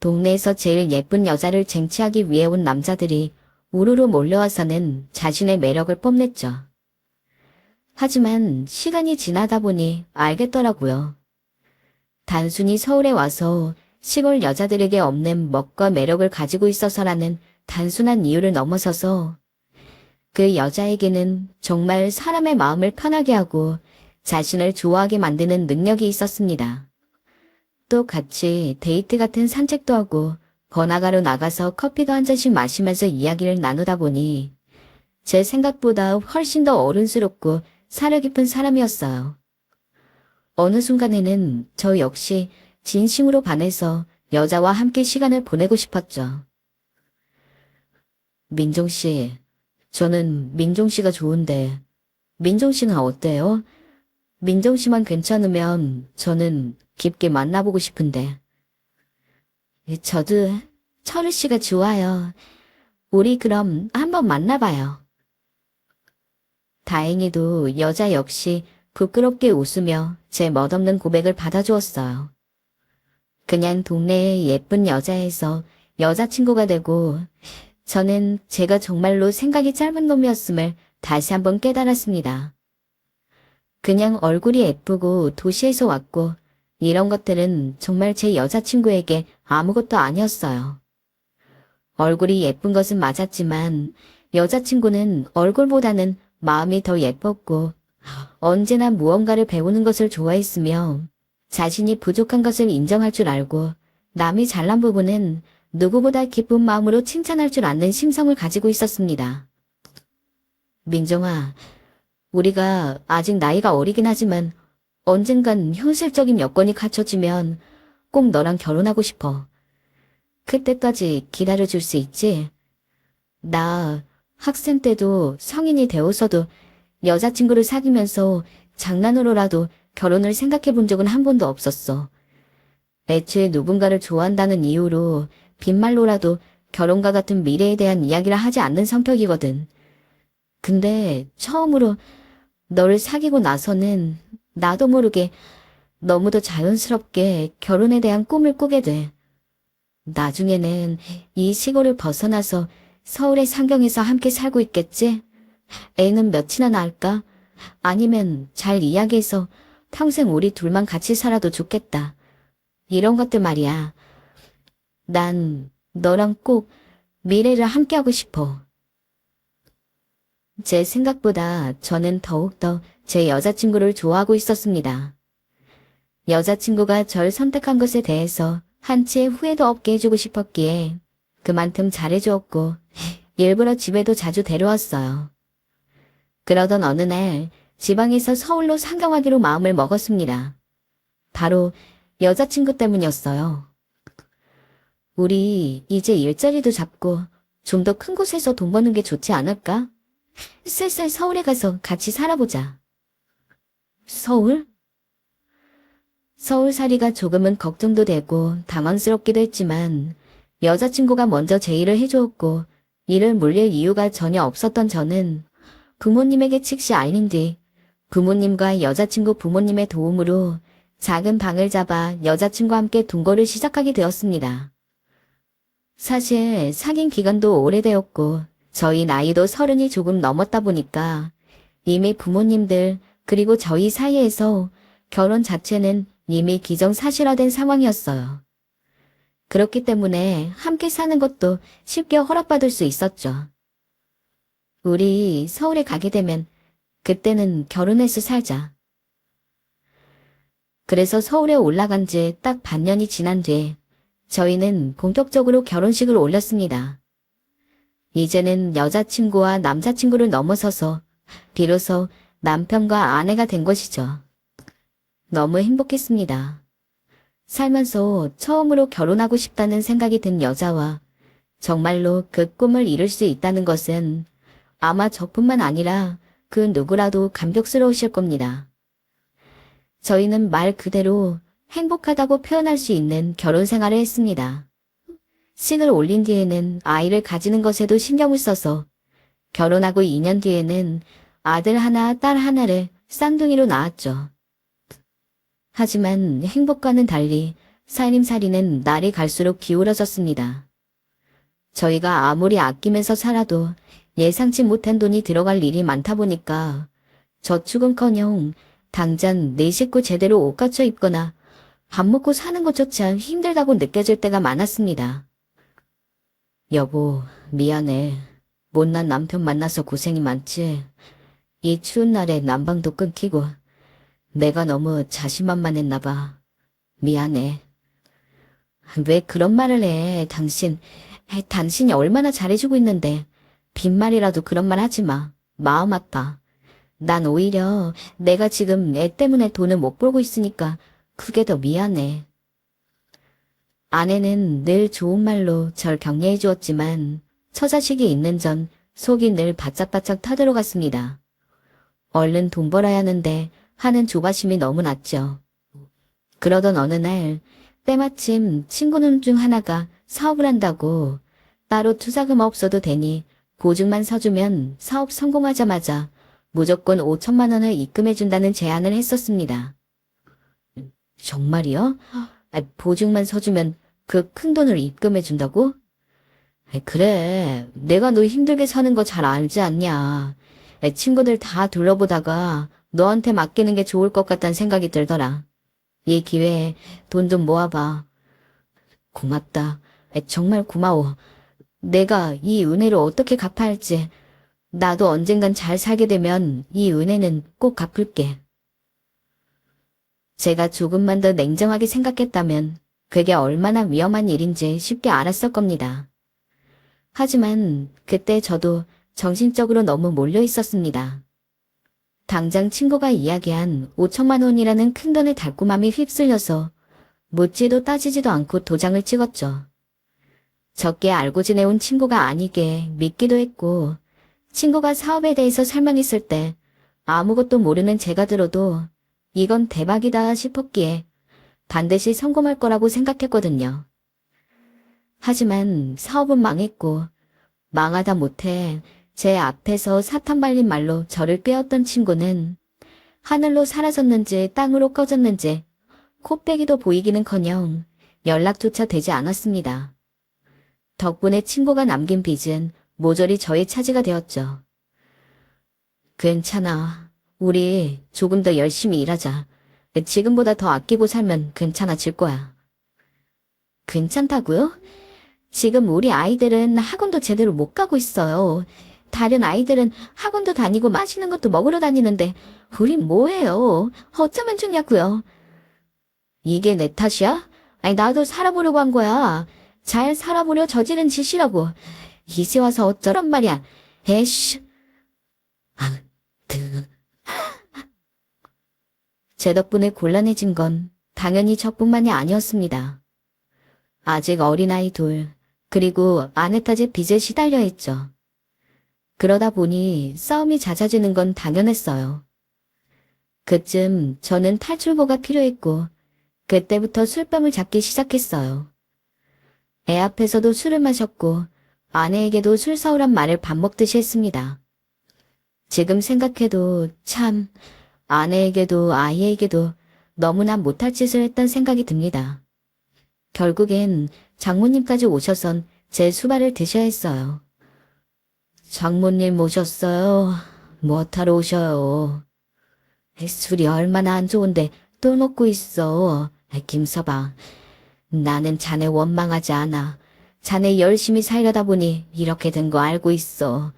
Speaker 1: 동네에서 제일 예쁜 여자를 쟁취하기 위해 온 남자들이 우르르 몰려와서는 자신의 매력을 뽐냈죠. 하지만 시간이 지나다 보니 알겠더라고요. 단순히 서울에 와서 시골 여자들에게 없는 멋과 매력을 가지고 있어서라는 단순한 이유를 넘어서서 그 여자에게는 정말 사람의 마음을 편하게 하고 자신을 좋아하게 만드는 능력이 있었습니다. 또 같이 데이트 같은 산책도 하고 번화가로 나가서 커피도 한 잔씩 마시면서 이야기를 나누다 보니 제 생각보다 훨씬 더 어른스럽고 사려 깊은 사람이었어요. 어느 순간에는 저 역시 진심으로 반해서 여자와 함께 시간을 보내고 싶었죠. 민종 씨, 저는 민종 씨가 좋은데 민종 씨는 어때요? 민종 씨만 괜찮으면 저는 깊게 만나보고 싶은데. 저도 철우 씨가 좋아요. 우리 그럼 한번 만나봐요. 다행히도 여자 역시 부끄럽게 웃으며 제 멋없는 고백을 받아주었어요. 그냥 동네의 예쁜 여자에서 여자친구가 되고 저는 제가 정말로 생각이 짧은 놈이었음을 다시 한번 깨달았습니다. 그냥 얼굴이 예쁘고 도시에서 왔고 이런 것들은 정말 제 여자친구에게 아무것도 아니었어요. 얼굴이 예쁜 것은 맞았지만 여자친구는 얼굴보다는 마음이 더 예뻤고 언제나 무언가를 배우는 것을 좋아했으며 자신이 부족한 것을 인정할 줄 알고 남이 잘난 부분은 누구보다 기쁜 마음으로 칭찬할 줄 아는 심성을 가지고 있었습니다. 민정아, 우리가 아직 나이가 어리긴 하지만 언젠간 현실적인 여건이 갖춰지면 꼭 너랑 결혼하고 싶어. 그때까지 기다려줄 수 있지? 나 학생 때도 성인이 되어서도 여자친구를 사귀면서 장난으로라도 결혼을 생각해 본 적은 한 번도 없었어. 애초에 누군가를 좋아한다는 이유로 빈말로라도 결혼과 같은 미래에 대한 이야기를 하지 않는 성격이거든. 근데 처음으로 너를 사귀고 나서는 나도 모르게 너무도 자연스럽게 결혼에 대한 꿈을 꾸게 돼. 나중에는 이 시골을 벗어나서 서울의 상경에서 함께 살고 있겠지? 애는 몇이나 낳을까? 아니면 잘 이야기해서 평생 우리 둘만 같이 살아도 좋겠다. 이런 것들 말이야. 난 너랑 꼭 미래를 함께하고 싶어. 제 생각보다 저는 더욱더 제 여자친구를 좋아하고 있었습니다. 여자친구가 절 선택한 것에 대해서 한치의 후회도 없게 해주고 싶었기에 그만큼 잘해주었고 일부러 집에도 자주 데려왔어요. 그러던 어느 날 지방에서 서울로 상경하기로 마음을 먹었습니다. 바로 여자친구 때문이었어요. 우리 이제 일자리도 잡고 좀 더 큰 곳에서 돈 버는 게 좋지 않을까? 슬슬 서울에 가서 같이 살아보자. 서울? 서울살이가 조금은 걱정도 되고 당황스럽기도 했지만 여자친구가 먼저 제의를 해주었고 이를 물릴 이유가 전혀 없었던 저는 부모님에게 즉시 알린 뒤 부모님과 여자친구 부모님의 도움으로 작은 방을 잡아 여자친구와 함께 동거를 시작하게 되었습니다. 사실 사귄 기간도 오래되었고 저희 나이도 30이 조금 넘었다 보니까 이미 부모님들 그리고 저희 사이에서 결혼 자체는 이미 기정사실화된 상황이었어요. 그렇기 때문에 함께 사는 것도 쉽게 허락받을 수 있었죠. 우리 서울에 가게 되면 그때는 결혼해서 살자. 그래서 서울에 올라간 지 딱 반년이 지난 뒤 저희는 본격적으로 결혼식을 올렸습니다. 이제는 여자친구와 남자친구를 넘어서서 비로소 남편과 아내가 된 것이죠. 너무 행복했습니다. 살면서 처음으로 결혼하고 싶다는 생각이 든 여자와 정말로 그 꿈을 이룰 수 있다는 것은 아마 저뿐만 아니라 그 누구라도 감격스러우실 겁니다. 저희는 말 그대로 행복하다고 표현할 수 있는 결혼 생활을 했습니다. 씬을 올린 뒤에는 아이를 가지는 것에도 신경을 써서 결혼하고 2년 뒤에는 아들 하나, 딸 하나를 쌍둥이로 낳았죠. 하지만 행복과는 달리 살림살이는 날이 갈수록 기울어졌습니다. 저희가 아무리 아끼면서 살아도 예상치 못한 돈이 들어갈 일이 많다 보니까 저축은커녕 당장 내 식구 제대로 옷 갖춰 입거나 밥 먹고 사는 것조차 힘들다고 느껴질 때가 많았습니다. 여보, 미안해. 못난 남편 만나서 고생이 많지. 이 추운 날에 난방도 끊기고 내가 너무 자신만만했나 봐. 미안해. 왜 그런 말을 해, 당신. 당신이 얼마나 잘해주고 있는데 빈말이라도 그런 말 하지 마. 마음 아파. 난 오히려 내가 지금 애 때문에 돈을 못 벌고 있으니까 그게 더 미안해. 아내는 늘 좋은 말로 절 격려해 주었지만 처자식이 있는 전 속이 늘 바짝바짝 타들어갔습니다. 얼른 돈 벌어야 하는데 하는 조바심이 너무 났죠. 그러던 어느 날 때마침 친구놈 중 하나가 사업을 한다고 따로 투자금 없어도 되니 보증만 서주면 사업 성공하자마자 무조건 5천만 원을 입금해준다는 제안을 했었습니다. 정말이요? 보증만 서주면 그 큰 돈을 입금해준다고? 그래, 내가 너 힘들게 사는 거 잘 알지 않냐. 친구들 다 둘러보다가 너한테 맡기는 게 좋을 것 같다는 생각이 들더라. 이 기회에 돈 좀 모아봐. 고맙다. 정말 고마워. 내가 이 은혜를 어떻게 갚아야 할지, 나도 언젠간 잘 살게 되면 이 은혜는 꼭 갚을게. 제가 조금만 더 냉정하게 생각했다면 그게 얼마나 위험한 일인지 쉽게 알았을 겁니다. 하지만 그때 저도 정신적으로 너무 몰려 있었습니다. 당장 친구가 이야기한 5천만 원이라는 큰돈의 달콤함이 휩쓸려서 묻지도 따지지도 않고 도장을 찍었죠. 적게 알고 지내온 친구가 아니게 믿기도 했고, 친구가 사업에 대해서 설명했을 때 아무것도 모르는 제가 들어도 이건 대박이다 싶었기에 반드시 성공할 거라고 생각했거든요. 하지만 사업은 망했고, 망하다 못해 제 앞에서 사탄 발린 말로 저를 꿰었던 친구는 하늘로 사라졌는지 땅으로 꺼졌는지 코빼기도 보이기는커녕 연락조차 되지 않았습니다. 덕분에 친구가 남긴 빚은 모조리 저의 차지가 되었죠. 괜찮아. 우리 조금 더 열심히 일하자. 지금보다 더 아끼고 살면 괜찮아질 거야. 괜찮다고요? 지금 우리 아이들은 학원도 제대로 못 가고 있어요. 다른 아이들은 학원도 다니고 맛있는 것도 먹으러 다니는데 우린 뭐해요? 어쩌면 좋냐고요? 이게 내 탓이야? 아니 나도 살아보려고 한 거야. 잘 살아보려 저지른 짓이라고. 이제 와서 어쩌란 말이야. 에이씨. 제 덕분에 곤란해진 건 당연히 저뿐만이 아니었습니다. 아직 어린아이 둘, 그리고 아내 탓에 빚에 시달려 했죠. 그러다 보니 싸움이 잦아지는 건 당연했어요. 그쯤 저는 탈출구가 필요했고 그때부터 술병을 잡기 시작했어요. 애 앞에서도 술을 마셨고 아내에게도 술 사오란 말을 밥 먹듯이 했습니다. 지금 생각해도 참 아내에게도 아이에게도 너무나 못할 짓을 했던 생각이 듭니다. 결국엔 장모님까지 오셔선 제 수발을 드셔야 했어요. 장모님 오셨어요. 뭐하러 오셔요. 술이 얼마나 안 좋은데 또 먹고 있어. 김서방, 나는 자네 원망하지 않아. 자네 열심히 살려다 보니 이렇게 된 거 알고 있어.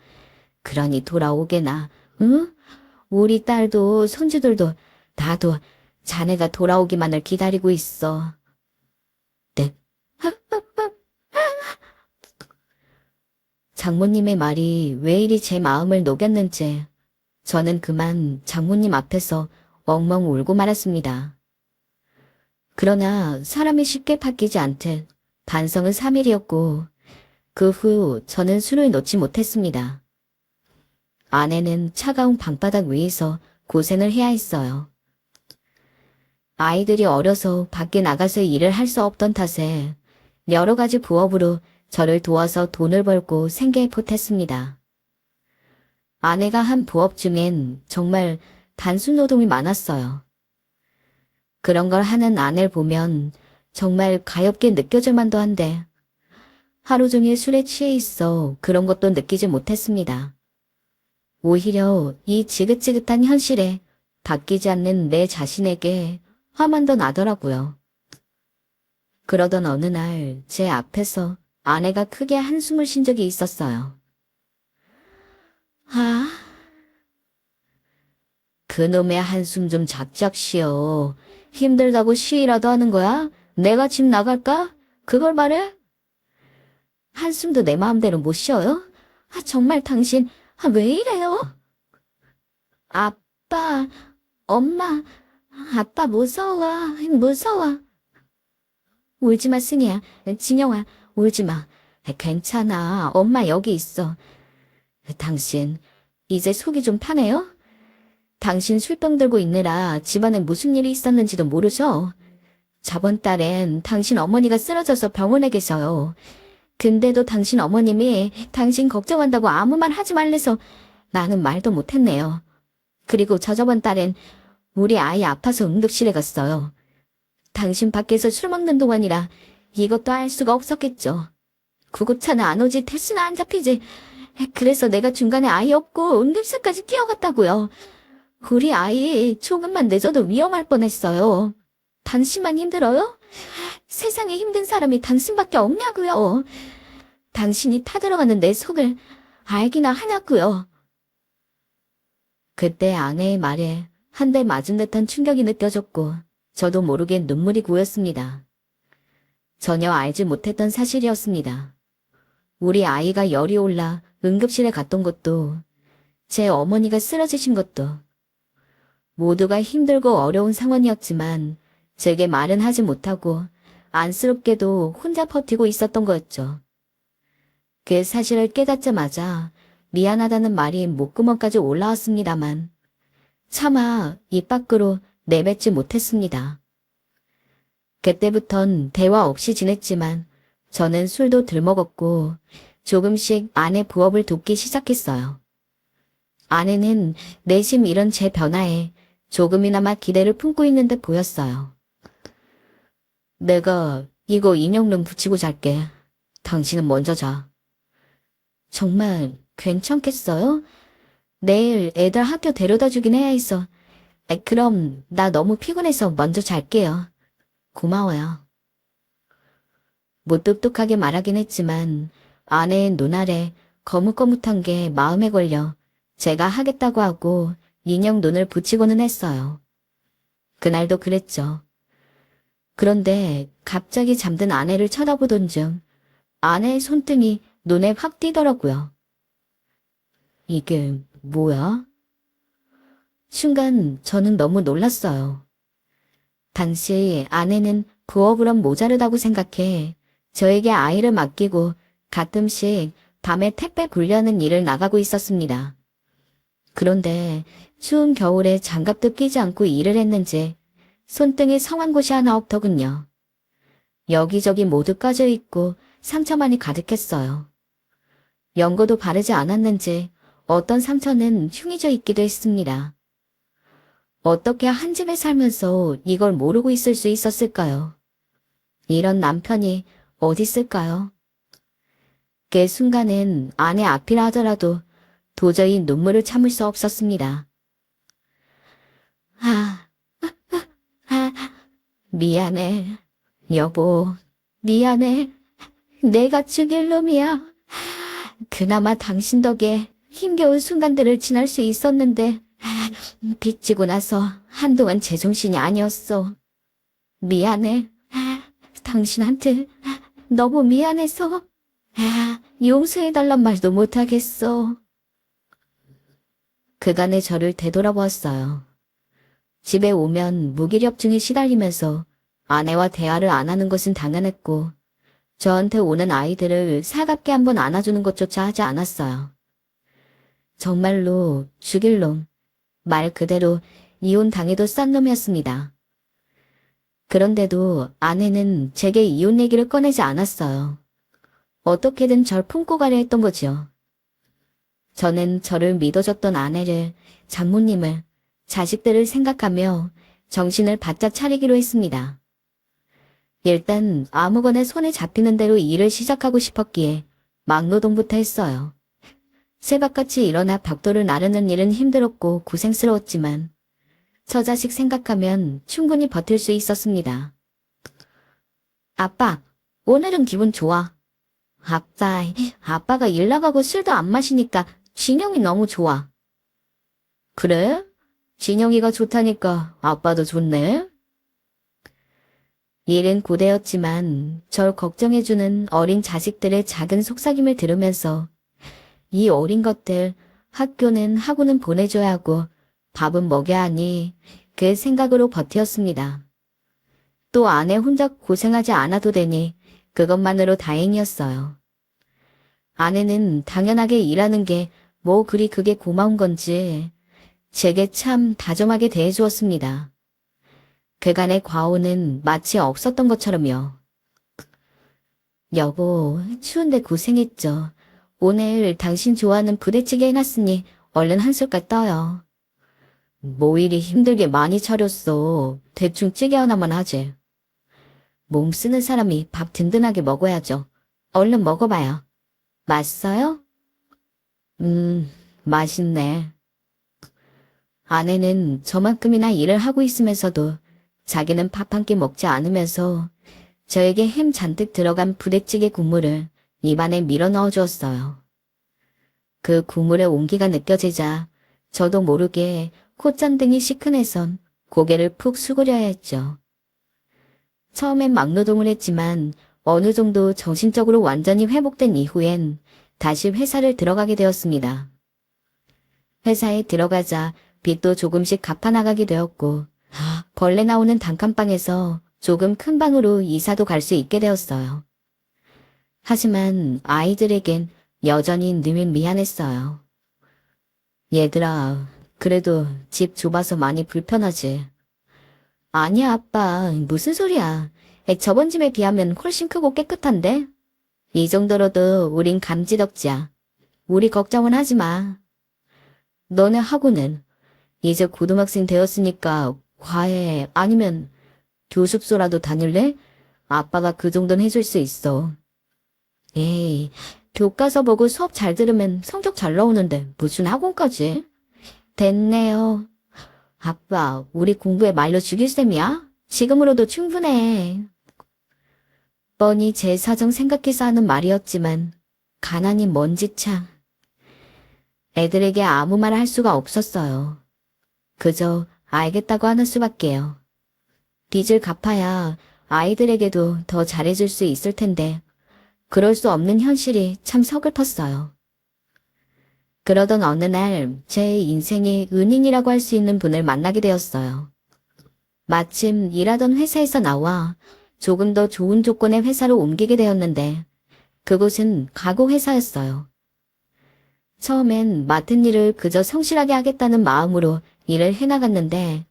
Speaker 1: 그러니 돌아오게나, 응? 우리 딸도 손주들도 나도 자네가 돌아오기만을 기다리고 있어. 네. 장모님의 말이 왜 이리 제 마음을 녹였는지 저는 그만 장모님 앞에서 엉엉 울고 말았습니다. 그러나 사람이 쉽게 바뀌지 않듯 반성은 3일이었고 그 후 저는 술을 놓지 못했습니다. 아내는 차가운 방바닥 위에서 고생을 해야 했어요. 아이들이 어려서 밖에 나가서 일을 할 수 없던 탓에 여러 가지 부업으로 저를 도와서 돈을 벌고 생계에 보탰습니다. 아내가 한 부업 중엔 정말 단순 노동이 많았어요. 그런 걸 하는 아내를 보면 정말 가엾게 느껴질 만도 한데 하루 종일 술에 취해 있어 그런 것도 느끼지 못했습니다. 오히려 이 지긋지긋한 현실에 바뀌지 않는 내 자신에게 화만 더 나더라고요. 그러던 어느 날 제 앞에서 아내가 크게 한숨을 쉰 적이 있었어요. 그놈의 한숨 좀 작작 쉬어. 힘들다고 쉬라도 하는 거야? 내가 집 나갈까? 그걸 말해? 한숨도 내 마음대로 못 쉬어요? 정말 당신 왜 이래요? 아빠, 엄마, 아빠 무서워, 무서워. 울지마, 승희야, 진영아, 울지마. 괜찮아, 엄마 여기 있어. 당신, 이제 속이 좀 타네요? 당신 술병 들고 있느라 집안에 무슨 일이 있었는지도 모르죠? 저번 달엔 당신 어머니가 쓰러져서 병원에 계셔요. 근데도 당신 어머님이 당신 걱정한다고 아무 말 하지 말래서 나는 말도 못했네요. 그리고 저번 달엔 우리 아이 아파서 응급실에 갔어요. 당신 밖에서 술 먹는 동안이라 이것도 알 수가 없었겠죠. 구급차는 안 오지 택시는 안 잡히지. 그래서 내가 중간에 아이 없고 응급실까지 뛰어갔다고요. 우리 아이 조금만 늦어도 위험할 뻔했어요. 당신만 힘들어요? 세상에 힘든 사람이 당신밖에 없냐고요. 당신이 타들어가는 내 속을 알기나 하냐고요. 그때 아내의 말에 한 대 맞은 듯한 충격이 느껴졌고 저도 모르게 눈물이 고였습니다. 전혀 알지 못했던 사실이었습니다. 우리 아이가 열이 올라 응급실에 갔던 것도, 제 어머니가 쓰러지신 것도 모두가 힘들고 어려운 상황이었지만 제게 말은 하지 못하고 안쓰럽게도 혼자 버티고 있었던 거였죠. 그 사실을 깨닫자마자 미안하다는 말이 목구멍까지 올라왔습니다만 차마 입 밖으로 내뱉지 못했습니다. 그때부턴 대화 없이 지냈지만 저는 술도 덜 먹었고 조금씩 아내 부업을 돕기 시작했어요. 아내는 내심 이런 제 변화에 조금이나마 기대를 품고 있는 듯 보였어요. 내가 이거 인형룸 붙이고 잘게. 당신은 먼저 자. 정말 괜찮겠어요? 내일 애들 학교 데려다 주긴 해야 해서. 그럼 나 너무 피곤해서 먼저 잘게요. 고마워요. 무뚝뚝하게 말하긴 했지만 아내의 눈 아래 거뭇거뭇한 게 마음에 걸려 제가 하겠다고 하고 인형 눈을 붙이고는 했어요. 그날도 그랬죠. 그런데 갑자기 잠든 아내를 쳐다보던 중 아내의 손등이 눈에 확 띄더라고요. 이게 뭐야? 순간 저는 너무 놀랐어요. 당시 아내는 부업으론 모자르다고 생각해 저에게 아이를 맡기고 가끔씩 밤에 택배 굴려는 일을 나가고 있었습니다. 그런데 추운 겨울에 장갑도 끼지 않고 일을 했는지 손등에 성한 곳이 하나 없더군요. 여기저기 모두 까져 있고 상처만이 가득했어요. 연고도 바르지 않았는지 어떤 상처는 흉해져 있기도 했습니다. 어떻게 한 집에 살면서 이걸 모르고 있을 수 있었을까요? 이런 남편이 어디 있을까요? 그 순간엔 아내 앞이라 하더라도 도저히 눈물을 참을 수 없었습니다. 미안해. 여보, 미안해. 내가 죽일 놈이야. 그나마 당신 덕에 힘겨운 순간들을 지날 수 있었는데 빚지고 나서 한동안 제정신이 아니었어. 미안해. 당신한테 너무 미안해서 용서해달란 말도 못하겠어. 그간의 저를 되돌아보았어요. 집에 오면 무기력증에 시달리면서 아내와 대화를 안 하는 것은 당연했고 저한테 오는 아이들을 살갑게 한번 안아주는 것조차 하지 않았어요. 정말로 죽일 놈, 말 그대로 이혼당해도 싼 놈이었습니다. 그런데도 아내는 제게 이혼 얘기를 꺼내지 않았어요. 어떻게든 절 품고 가려 했던 거지요. 저는 저를 믿어줬던 아내를, 장모님을, 자식들을 생각하며 정신을 바짝 차리기로 했습니다. 일단 아무거나 손에 잡히는 대로 일을 시작하고 싶었기에 막노동부터 했어요. 새벽같이 일어나 벽돌을 나르는 일은 힘들었고 고생스러웠지만 저 자식 생각하면 충분히 버틸 수 있었습니다. 아빠, 오늘은 기분 좋아. 아빠가 일 나가고 술도 안 마시니까 진영이 너무 좋아. 그래? 진영이가 좋다니까 아빠도 좋네. 일은 고되었지만 절 걱정해주는 어린 자식들의 작은 속삭임을 들으면서 이 어린 것들 학교는 하고는 보내줘야 하고 밥은 먹여야 하니 그 생각으로 버텼습니다. 또 아내 혼자 고생하지 않아도 되니 그것만으로 다행이었어요. 아내는 당연하게 일하는 게 뭐 그리 그게 고마운 건지 제게 참 다정하게 대해주었습니다. 그간의 과오는 마치 없었던 것처럼요. 여보, 추운데 고생했죠. 오늘 당신 좋아하는 부대찌개 해놨으니 얼른 한 숟갈 떠요. 뭐 이리 힘들게 많이 차렸어. 대충 찌개 하나만 하지. 몸 쓰는 사람이 밥 든든하게 먹어야죠. 얼른 먹어봐요. 맛있어요? 맛있네. 아내는 저만큼이나 일을 하고 있으면서도 자기는 밥 한 끼 먹지 않으면서 저에게 햄 잔뜩 들어간 부대찌개 국물을 입안에 밀어 넣어 주었어요. 그 국물의 온기가 느껴지자 저도 모르게 콧잔등이 시큰해선 고개를 푹 숙으려야 했죠. 처음엔 막노동을 했지만 어느 정도 정신적으로 완전히 회복된 이후엔 다시 회사를 들어가게 되었습니다. 회사에 들어가자 빚도 조금씩 갚아나가게 되었고 벌레 나오는 단칸방에서 조금 큰 방으로 이사도 갈 수 있게 되었어요. 하지만 아이들에겐 여전히 늘 미안했어요. 얘들아, 그래도 집 좁아서 많이 불편하지. 아니야, 아빠. 무슨 소리야. 저번 집에 비하면 훨씬 크고 깨끗한데? 이 정도로도 우린 감지덕지야. 우리 걱정은 하지 마. 너네 학우는 이제 고등학생 되었으니까 과외 아니면 교습소라도 다닐래? 아빠가 그 정도는 해줄 수 있어. 에이, 교과서 보고 수업 잘 들으면 성적 잘 나오는데 무슨 학원까지? 됐네요. 아빠, 우리 공부에 말려 죽일 셈이야? 지금으로도 충분해. 뻔히 제 사정 생각해서 하는 말이었지만 가난이 뭔지 참. 애들에게 아무 말 할 수가 없었어요. 그저 알겠다고 하는 수밖에요. 빚을 갚아야 아이들에게도 더 잘해줄 수 있을 텐데 그럴 수 없는 현실이 참 서글펐어요. 그러던 어느 날 제 인생의 은인이라고 할 수 있는 분을 만나게 되었어요. 마침 일하던 회사에서 나와 조금 더 좋은 조건의 회사로 옮기게 되었는데 그곳은 가구 회사였어요. 처음엔 맡은 일을 그저 성실하게 하겠다는 마음으로 일을 해나갔는데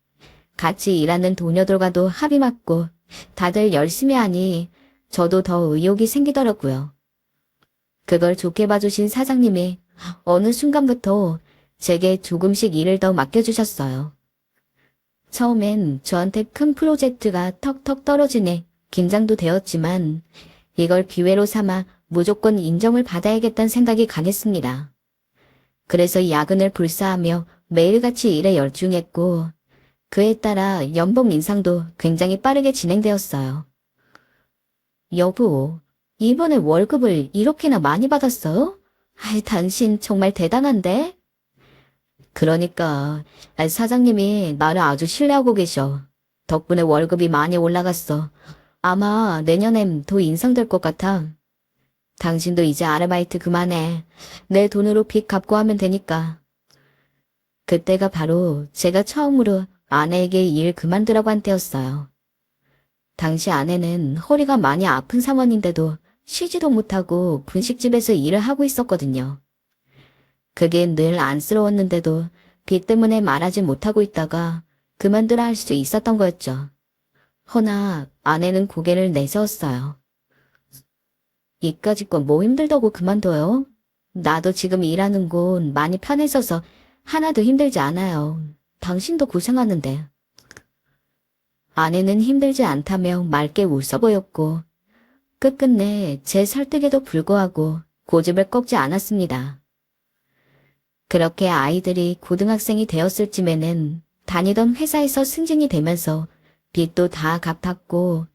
Speaker 1: 같이 일하는 동료들과도 합이 맞고 다들 열심히 하니 저도 더 의욕이 생기더라고요. 그걸 좋게 봐주신 사장님이 어느 순간부터 제게 조금씩 일을 더 맡겨주셨어요. 처음엔 저한테 큰 프로젝트가 턱턱 떨어지네 긴장도 되었지만 이걸 기회로 삼아 무조건 인정을 받아야겠다는 생각이 강했습니다. 그래서 야근을 불사하며 매일같이 일에 열중했고 그에 따라 연봉 인상도 굉장히 빠르게 진행되었어요. 여보, 이번에 월급을 이렇게나 많이 받았어? 당신 정말 대단한데? 그러니까 사장님이 나를 아주 신뢰하고 계셔. 덕분에 월급이 많이 올라갔어. 아마 내년엔 더 인상될 것 같아. 당신도 이제 아르바이트 그만해. 내 돈으로 빚 갚고 하면 되니까. 그때가 바로 제가 처음으로 아내에게 일 그만두라고 한 때였어요. 당시 아내는 허리가 많이 아픈 상황인데도 쉬지도 못하고 분식집에서 일을 하고 있었거든요. 그게 늘 안쓰러웠는데도 빚 때문에 말하지 못하고 있다가 그만두라 할 수 있었던 거였죠. 허나 아내는 고개를 내세웠어요. 이까짓 거 뭐 힘들다고 그만둬요? 나도 지금 일하는 곳 많이 편해져서 하나도 힘들지 않아요. 당신도 고생하는데. 아내는 힘들지 않다며 맑게 웃어 보였고 끝끝내 제 설득에도 불구하고 고집을 꺾지 않았습니다. 그렇게 아이들이 고등학생이 되었을 쯤에는 다니던 회사에서 승진이 되면서 빚도 다 갚았고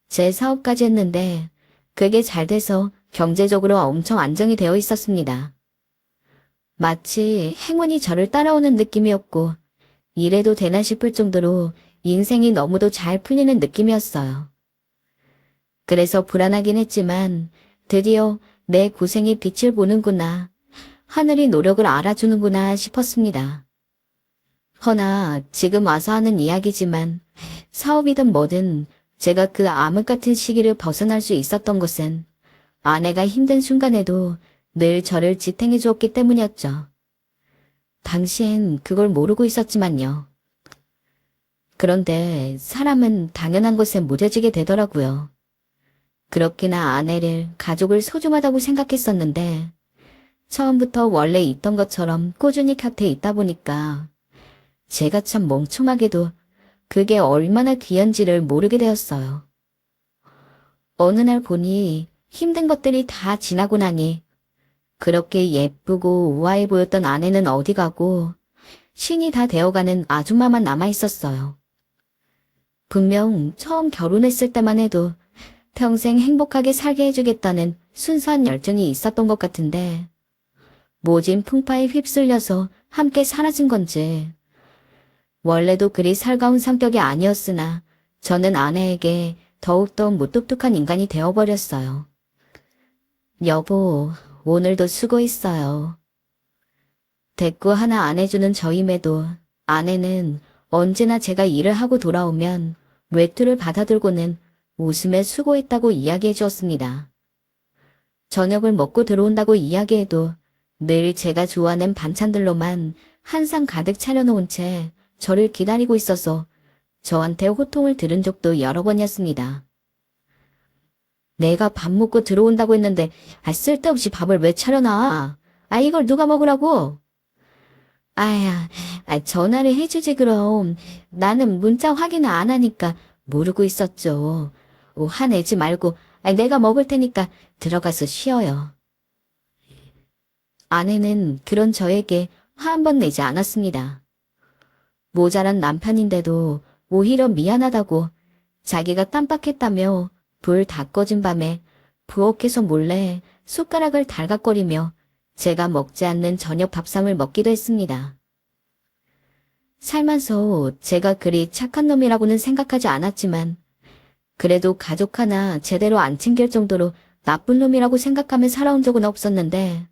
Speaker 1: 제 사업까지 했는데 그게 잘 돼서 경제적으로 엄청 안정이 되어 있었습니다. 마치 행운이 저를 따라오는 느낌이었고 이래도 되나 싶을 정도로 인생이 너무도 잘 풀리는 느낌이었어요. 그래서 불안하긴 했지만 드디어 내 고생이 빛을 보는구나. 하늘이 노력을 알아주는구나 싶었습니다. 허나 지금 와서 하는 이야기지만 사업이든 뭐든 제가 그 암흑 같은 시기를 벗어날 수 있었던 것은 아내가 힘든 순간에도 늘 저를 지탱해 주었기 때문이었죠. 당시엔 그걸 모르고 있었지만요. 그런데 사람은 당연한 것에 무뎌지게 되더라고요. 그렇게나 아내를, 가족을 소중하다고 생각했었는데 처음부터 원래 있던 것처럼 꾸준히 곁에 있다 보니까 제가 참 멍청하게도 그게 얼마나 귀한지를 모르게 되었어요. 어느 날 보니 힘든 것들이 다 지나고 나니 그렇게 예쁘고 우아해 보였던 아내는 어디 가고 신이 다 되어가는 아줌마만 남아있었어요. 분명 처음 결혼했을 때만 해도 평생 행복하게 살게 해주겠다는 순수한 열정이 있었던 것 같은데, 모진 풍파에 휩쓸려서 함께 사라진 건지, 원래도 그리 살가운 성격이 아니었으나 저는 아내에게 더욱더 무뚝뚝한 인간이 되어버렸어요. 여보, 오늘도 수고했어요. 대꾸 하나 안 해주는 저임에도 아내는 언제나 제가 일을 하고 돌아오면 외투를 받아들고는 웃으며 수고했다고 이야기해 주었습니다. 저녁을 먹고 들어온다고 이야기해도 늘 제가 좋아하는 반찬들로만 한 상 가득 차려놓은 채 저를 기다리고 있어서 저한테 호통을 들은 적도 여러 번이었습니다. 내가 밥 먹고 들어온다고 했는데 쓸데없이 밥을 왜 차려놔? 이걸 누가 먹으라고? 전화를 해주지 그럼. 나는 문자 확인을 안 하니까 모르고 있었죠. 화내지 말고 내가 먹을 테니까 들어가서 쉬어요. 아내는 그런 저에게 화 한 번 내지 않았습니다. 모자란 남편인데도 오히려 미안하다고 자기가 깜빡했다며 불 다 꺼진 밤에 부엌에서 몰래 숟가락을 달각거리며 제가 먹지 않는 저녁 밥상을 먹기도 했습니다. 살면서 제가 그리 착한 놈이라고는 생각하지 않았지만 그래도 가족 하나 제대로 안 챙길 정도로 나쁜 놈이라고 생각하며 살아온 적은 없었는데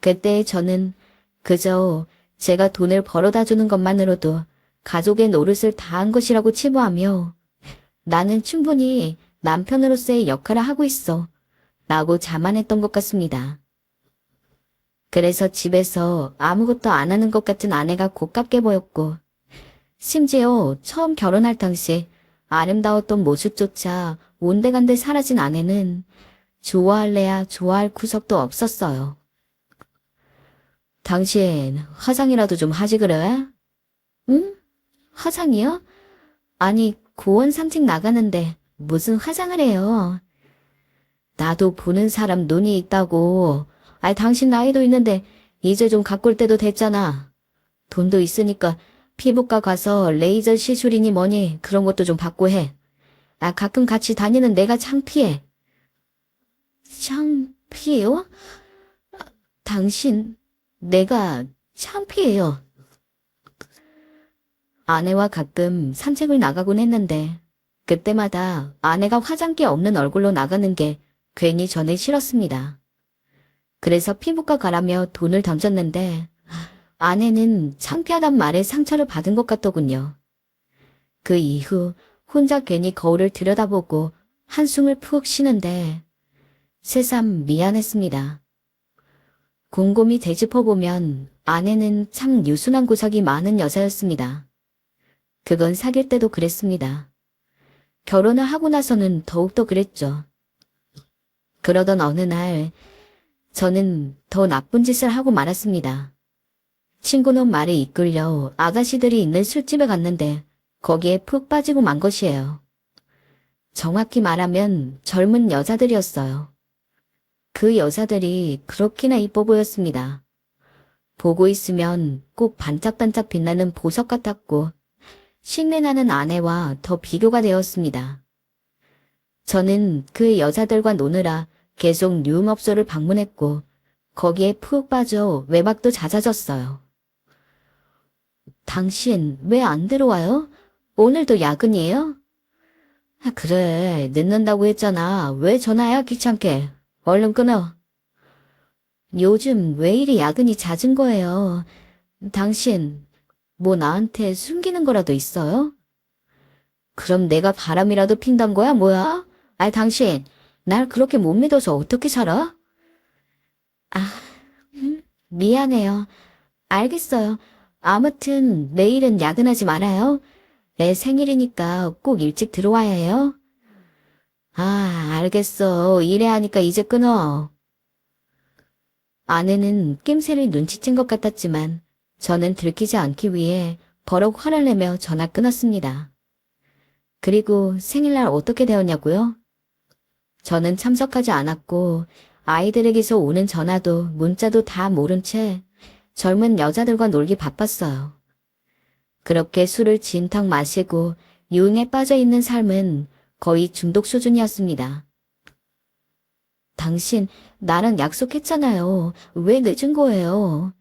Speaker 1: 그때 저는 그저 제가 돈을 벌어다 주는 것만으로도 가족의 노릇을 다한 것이라고 치부하며 나는 충분히 남편으로서의 역할을 하고 있어 라고 자만했던 것 같습니다. 그래서 집에서 아무것도 안 하는 것 같은 아내가 고깝게 보였고 심지어 처음 결혼할 당시 아름다웠던 모습조차 온데간데 사라진 아내는 좋아할래야 좋아할 구석도 없었어요. 당신 화장이라도 좀 하지 그래? 응? 화장이요? 아니 고원 산책 나가는데 무슨 화장을 해요? 나도 보는 사람 눈이 있다고. 당신 나이도 있는데 이제 좀 가꿀 때도 됐잖아. 돈도 있으니까 피부과 가서 레이저 시술이니 뭐니 그런 것도 좀 받고 해. 가끔 같이 다니는 내가 창피해. 창피해요? 당신, 내가 창피해요. 아내와 가끔 산책을 나가곤 했는데 그때마다 아내가 화장기 없는 얼굴로 나가는 게 괜히 저는 싫었습니다. 그래서 피부과 가라며 돈을 던졌는데 아내는 창피하단 말에 상처를 받은 것 같더군요. 그 이후 혼자 괜히 거울을 들여다보고 한숨을 푹 쉬는데 새삼 미안했습니다. 곰곰이 되짚어보면 아내는 참 유순한 구석이 많은 여자였습니다. 그건 사귈 때도 그랬습니다. 결혼을 하고 나서는 더욱더 그랬죠. 그러던 어느 날 저는 더 나쁜 짓을 하고 말았습니다. 친구놈 말에 이끌려 아가씨들이 있는 술집에 갔는데 거기에 푹 빠지고 만 것이에요. 정확히 말하면 젊은 여자들이었어요. 그 여자들이 그렇게나 이뻐 보였습니다. 보고 있으면 꼭 반짝반짝 빛나는 보석 같았고 신내나는 아내와 더 비교가 되었습니다. 저는 그 여자들과 노느라 계속 유흥업소를 방문했고 거기에 푹 빠져 외박도 잦아졌어요. 당신 왜 안 들어와요? 오늘도 야근이에요? 그래, 늦는다고 했잖아. 왜 전화야 귀찮게. 얼른 끊어. 요즘 왜 이리 야근이 잦은 거예요? 당신 뭐 나한테 숨기는 거라도 있어요? 그럼 내가 바람이라도 핀단 거야 뭐야? 당신 날 그렇게 못 믿어서 어떻게 살아? 미안해요. 알겠어요. 아무튼 내일은 야근하지 말아요. 내 생일이니까 꼭 일찍 들어와야 해요. 알겠어. 이래 하니까 이제 끊어. 아내는 낌새를 눈치챈 것 같았지만 저는 들키지 않기 위해 버럭 화를 내며 전화 끊었습니다. 그리고 생일날 어떻게 되었냐고요? 저는 참석하지 않았고 아이들에게서 오는 전화도 문자도 다 모른 채 젊은 여자들과 놀기 바빴어요. 그렇게 술을 진탕 마시고 유흥에 빠져있는 삶은 거의 중독 수준이었습니다. 당신, 나랑 약속했잖아요. 왜 늦은 거예요?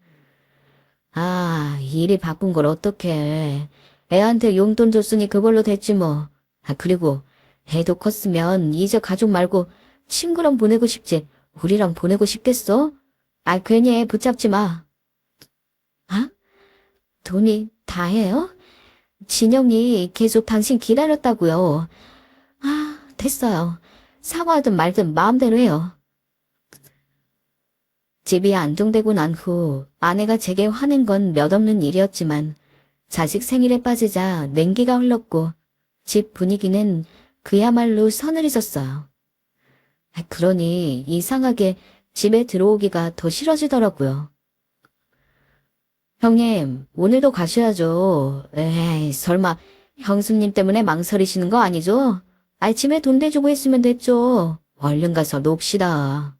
Speaker 1: 아, 일이 바쁜 걸 어떡해. 애한테 용돈 줬으니 그걸로 됐지 뭐. 아, 그리고 애도 컸으면 이제 가족 말고 친구랑 보내고 싶지. 우리랑 보내고 싶겠어? 아, 괜히 애 붙잡지 마. 아? 돈이 다예요? 진영이 계속 당신 기다렸다고요. 아, 됐어요. 사과하든 말든 마음대로 해요. 집이 안정되고 난 후 아내가 제게 화낸 건 몇 없는 일이었지만 자식 생일에 빠지자 냉기가 흘렀고 집 분위기는 그야말로 서늘해졌어요. 그러니 이상하게 집에 들어오기가 더 싫어지더라고요. 형님, 오늘도 가셔야죠. 에이, 설마 형수님 때문에 망설이시는 거 아니죠? 아침에 돈 대주고 했으면 됐죠. 얼른 가서 놉시다.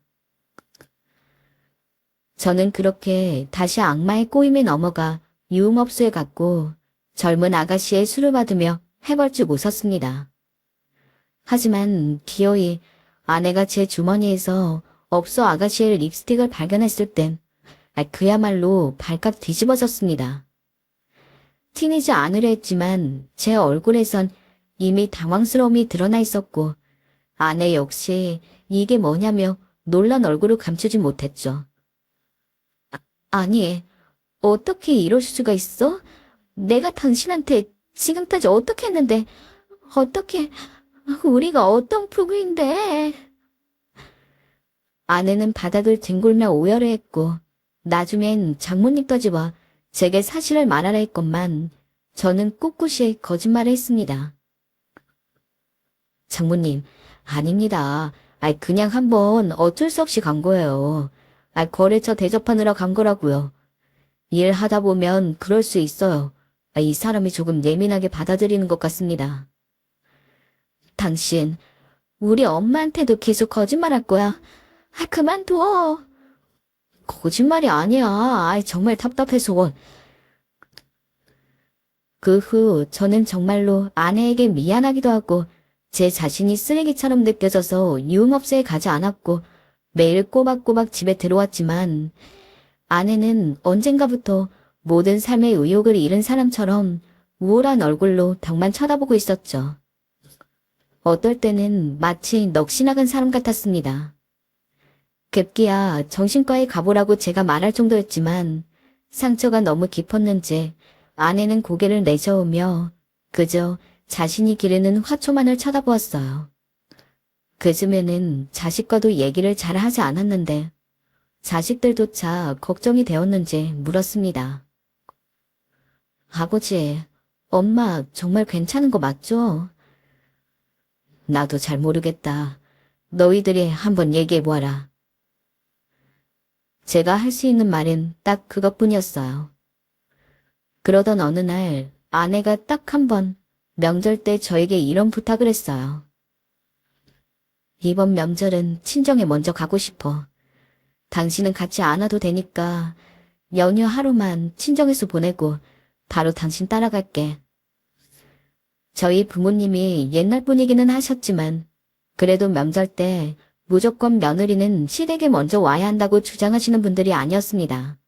Speaker 1: 저는 그렇게 다시 악마의 꼬임에 넘어가 유흥업소에 갔고 젊은 아가씨의 술을 받으며 해벌쭉 웃었습니다. 하지만 기어이 아내가 제 주머니에서 업소 아가씨의 립스틱을 발견했을 땐 그야말로 발칵 뒤집어졌습니다. 티내지 않으려 했지만 제 얼굴에선 이미 당황스러움이 드러나 있었고 아내 역시 이게 뭐냐며 놀란 얼굴을 감추지 못했죠. 아니, 어떻게 이럴 수가 있어? 내가 당신한테 지금까지 어떻게 했는데, 어떻게, 우리가 어떤 부부인데? 아내는 바닥을 뒹굴며 오열을 했고, 나중엔 장모님까지 와 제게 사실을 말하라 했건만, 저는 꿋꿋이 거짓말을 했습니다. 장모님, 아닙니다. 그냥 한번 어쩔 수 없이 간 거예요. 거래처 대접하느라 간 거라고요. 일하다 보면 그럴 수 있어요. 이 사람이 조금 예민하게 받아들이는 것 같습니다. 당신, 우리 엄마한테도 계속 거짓말할 거야. 그만둬. 거짓말이 아니야. 정말 답답해서. 그 후 저는 정말로 아내에게 미안하기도 하고 제 자신이 쓰레기처럼 느껴져서 유흥업소에 가지 않았고 매일 꼬박꼬박 집에 들어왔지만 아내는 언젠가부터 모든 삶의 의욕을 잃은 사람처럼 우울한 얼굴로 벽만 쳐다보고 있었죠. 어떨 때는 마치 넋이 나간 사람 같았습니다. 급기야 정신과에 가보라고 제가 말할 정도였지만 상처가 너무 깊었는지 아내는 고개를 내저으며 그저 자신이 기르는 화초만을 쳐다보았어요. 그즈음에는 자식과도 얘기를 잘 하지 않았는데 자식들조차 걱정이 되었는지 물었습니다. 아버지, 엄마 정말 괜찮은 거 맞죠? 나도 잘 모르겠다. 너희들이 한번 얘기해보아라. 제가 할 수 있는 말은 딱 그것뿐이었어요. 그러던 어느 날 아내가 딱 한 번 명절 때 저에게 이런 부탁을 했어요. 이번 명절은 친정에 먼저 가고 싶어. 당신은 같이 안 와도 되니까 연휴 하루만 친정에서 보내고 바로 당신 따라갈게. 저희 부모님이 옛날 분이기는 하셨지만 그래도 명절 때 무조건 며느리는 시댁에 먼저 와야 한다고 주장하시는 분들이 아니었습니다.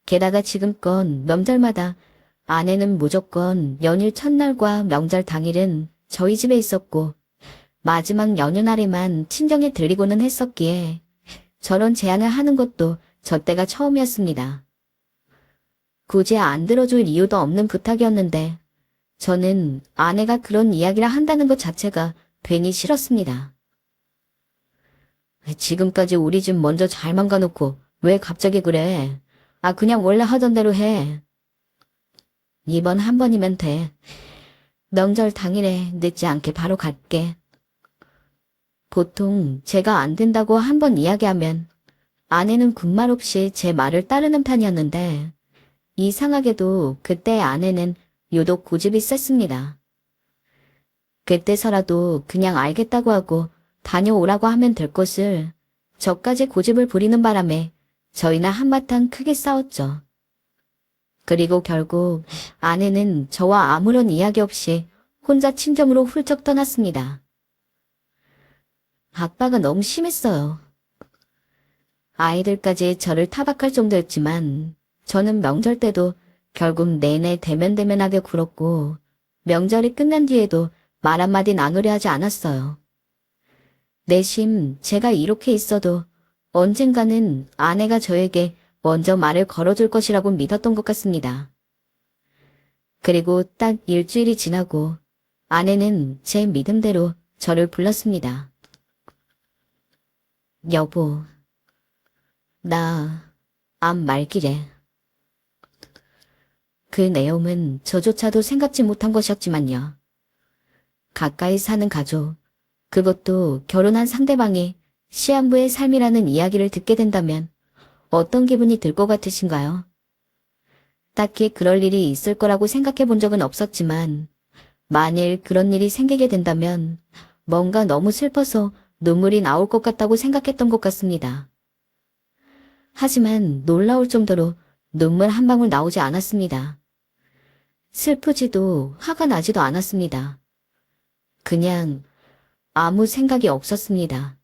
Speaker 1: 게다가 지금껏 명절마다 아내는 무조건 연휴 첫날과 명절 당일은 저희 집에 있었고 마지막 연휴 날에만 친정에 들리고는 했었기에 저런 제안을 하는 것도 저 때가 처음이었습니다. 굳이 안 들어줄 이유도 없는 부탁이었는데 저는 아내가 그런 이야기를 한다는 것 자체가 괜히 싫었습니다. 지금까지 우리 집 먼저 잘 망가놓고 왜 갑자기 그래? 그냥 원래 하던 대로 해. 이번 한 번이면 돼. 명절 당일에 늦지 않게 바로 갈게. 보통 제가 안 된다고 한 번 이야기하면 아내는 군말 없이 제 말을 따르는 편이었는데 이상하게도 그때 아내는 유독 고집이 셌습니다. 그때서라도 그냥 알겠다고 하고 다녀오라고 하면 될 것을 저까지 고집을 부리는 바람에 저희는 한바탕 크게 싸웠죠. 그리고 결국 아내는 저와 아무런 이야기 없이 혼자 친정으로 훌쩍 떠났습니다. 아빠가 너무 심했어요. 아이들까지 저를 타박할 정도였지만 저는 명절 때도 결국 내내 대면대면하게 굴었고 명절이 끝난 뒤에도 말 한마디 나누려 하지 않았어요. 내심 제가 이렇게 있어도 언젠가는 아내가 저에게 먼저 말을 걸어줄 것이라고 믿었던 것 같습니다. 그리고 딱 일주일이 지나고 아내는 제 믿음대로 저를 불렀습니다. 여보, 나 암 말기래. 그 내용은 저조차도 생각지 못한 것이었지만요. 가까이 사는 가족, 그것도 결혼한 상대방이 시한부의 삶이라는 이야기를 듣게 된다면 어떤 기분이 들 것 같으신가요? 딱히 그럴 일이 있을 거라고 생각해 본 적은 없었지만 만일 그런 일이 생기게 된다면 뭔가 너무 슬퍼서 눈물이 나올 것 같다고 생각했던 것 같습니다. 하지만 놀라울 정도로 눈물 한 방울 나오지 않았습니다. 슬프지도 화가 나지도 않았습니다. 그냥 아무 생각이 없었습니다.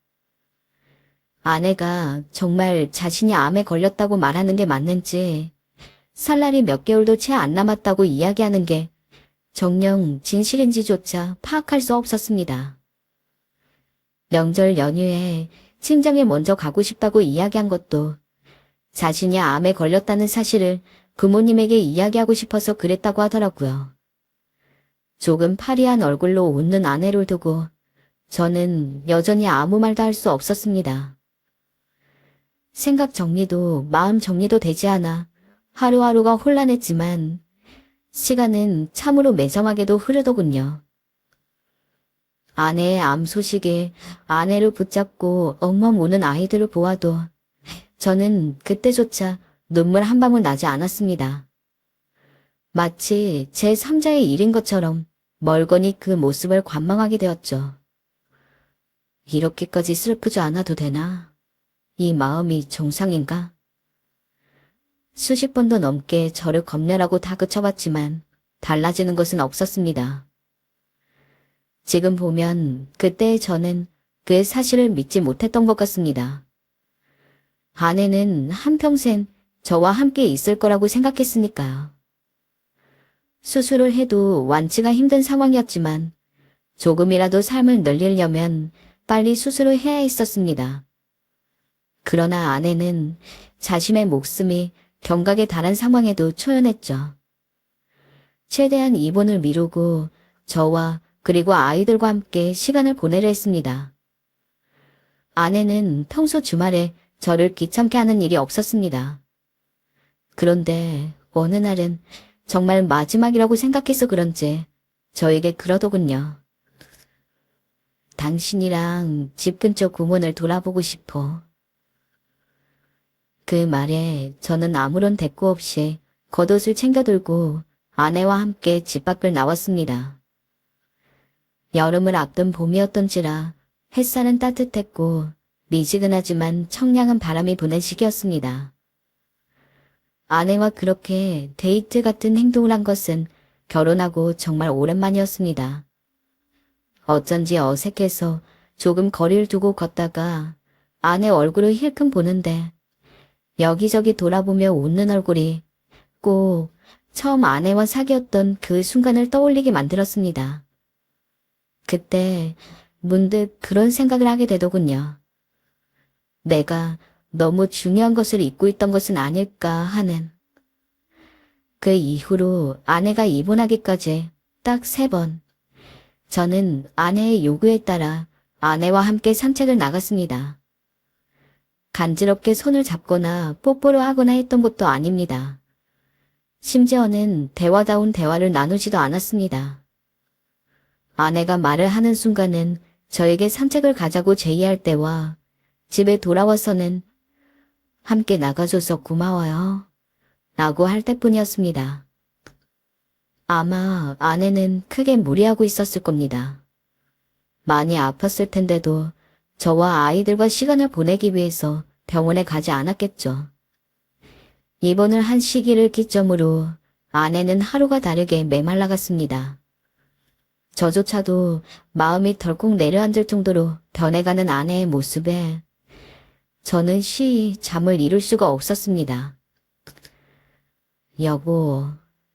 Speaker 1: 아내가 정말 자신이 암에 걸렸다고 말하는 게 맞는지 살 날이 몇 개월도 채 안 남았다고 이야기하는 게 정녕 진실인지조차 파악할 수 없었습니다. 명절 연휴에 친정에 먼저 가고 싶다고 이야기한 것도 자신이 암에 걸렸다는 사실을 부모님에게 이야기하고 싶어서 그랬다고 하더라고요. 조금 파리한 얼굴로 웃는 아내를 두고 저는 여전히 아무 말도 할 수 없었습니다. 생각 정리도 마음 정리도 되지 않아 하루하루가 혼란했지만 시간은 참으로 매정하게도 흐르더군요. 아내의 암 소식에 아내를 붙잡고 엉엉 우는 아이들을 보아도 저는 그때조차 눈물 한 방울 나지 않았습니다. 마치 제 3자의 일인 것처럼 멀거니 그 모습을 관망하게 되었죠. 이렇게까지 슬프지 않아도 되나? 이 마음이 정상인가? 수십 번도 넘게 저를 검열하고 다그쳐봤지만 달라지는 것은 없었습니다. 지금 보면 그때의 저는 그 사실을 믿지 못했던 것 같습니다. 아내는 한평생 저와 함께 있을 거라고 생각했으니까요. 수술을 해도 완치가 힘든 상황이었지만 조금이라도 삶을 늘리려면 빨리 수술을 해야 했었습니다. 그러나 아내는 자신의 목숨이 경각에 달한 상황에도 초연했죠. 최대한 입원을 미루고 저와 그리고 아이들과 함께 시간을 보내려 했습니다. 아내는 평소 주말에 저를 귀찮게 하는 일이 없었습니다. 그런데 어느 날은 정말 마지막이라고 생각해서 그런지 저에게 그러더군요. 당신이랑 집 근처 공원을 돌아보고 싶어. 그 말에 저는 아무런 대꾸 없이 겉옷을 챙겨 들고 아내와 함께 집 밖을 나왔습니다. 여름을 앞둔 봄이었던지라 햇살은 따뜻했고 미지근하지만 청량한 바람이 부는 시기였습니다. 아내와 그렇게 데이트 같은 행동을 한 것은 결혼하고 정말 오랜만이었습니다. 어쩐지 어색해서 조금 거리를 두고 걷다가 아내 얼굴을 힐끔 보는데 여기저기 돌아보며 웃는 얼굴이 꼭 처음 아내와 사귀었던 그 순간을 떠올리게 만들었습니다. 그때 문득 그런 생각을 하게 되더군요. 내가 너무 중요한 것을 잊고 있던 것은 아닐까 하는. 그 이후로 아내가 입원하기까지 딱 3번. 저는 아내의 요구에 따라 아내와 함께 산책을 나갔습니다. 간지럽게 손을 잡거나 뽀뽀를 하거나 했던 것도 아닙니다. 심지어는 대화다운 대화를 나누지도 않았습니다. 아내가 말을 하는 순간은 저에게 산책을 가자고 제의할 때와 집에 돌아와서는 함께 나가줘서 고마워요 라고 할 때뿐이었습니다. 아마 아내는 크게 무리하고 있었을 겁니다. 많이 아팠을 텐데도 저와 아이들과 시간을 보내기 위해서 병원에 가지 않았겠죠. 입원을 한 시기를 기점으로 아내는 하루가 다르게 메말라갔습니다. 저조차도 마음이 덜컥 내려앉을 정도로 변해가는 아내의 모습에 저는 쉬이 잠을 이룰 수가 없었습니다. 여보,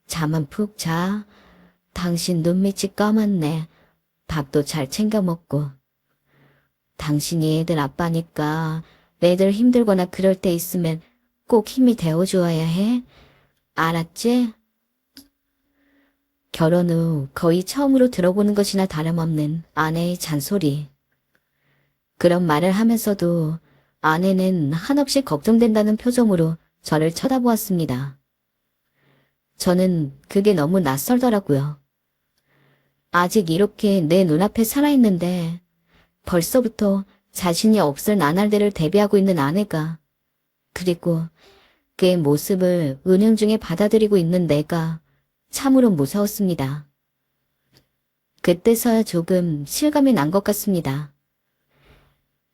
Speaker 1: 잠은 푹 자. 당신 눈밑이 까맣네. 밥도 잘 챙겨 먹고. 당신이 애들 아빠니까 애들 힘들거나 그럴 때 있으면 꼭 힘이 되어주어야 해. 알았지? 결혼 후 거의 처음으로 들어보는 것이나 다름없는 아내의 잔소리. 그런 말을 하면서도 아내는 한없이 걱정된다는 표정으로 저를 쳐다보았습니다. 저는 그게 너무 낯설더라고요. 아직 이렇게 내 눈앞에 살아있는데 벌써부터 자신이 없을 나날들을 대비하고 있는 아내가, 그리고 그의 모습을 은연중에 받아들이고 있는 내가 참으로 무서웠습니다. 그때서야 조금 실감이 난 것 같습니다.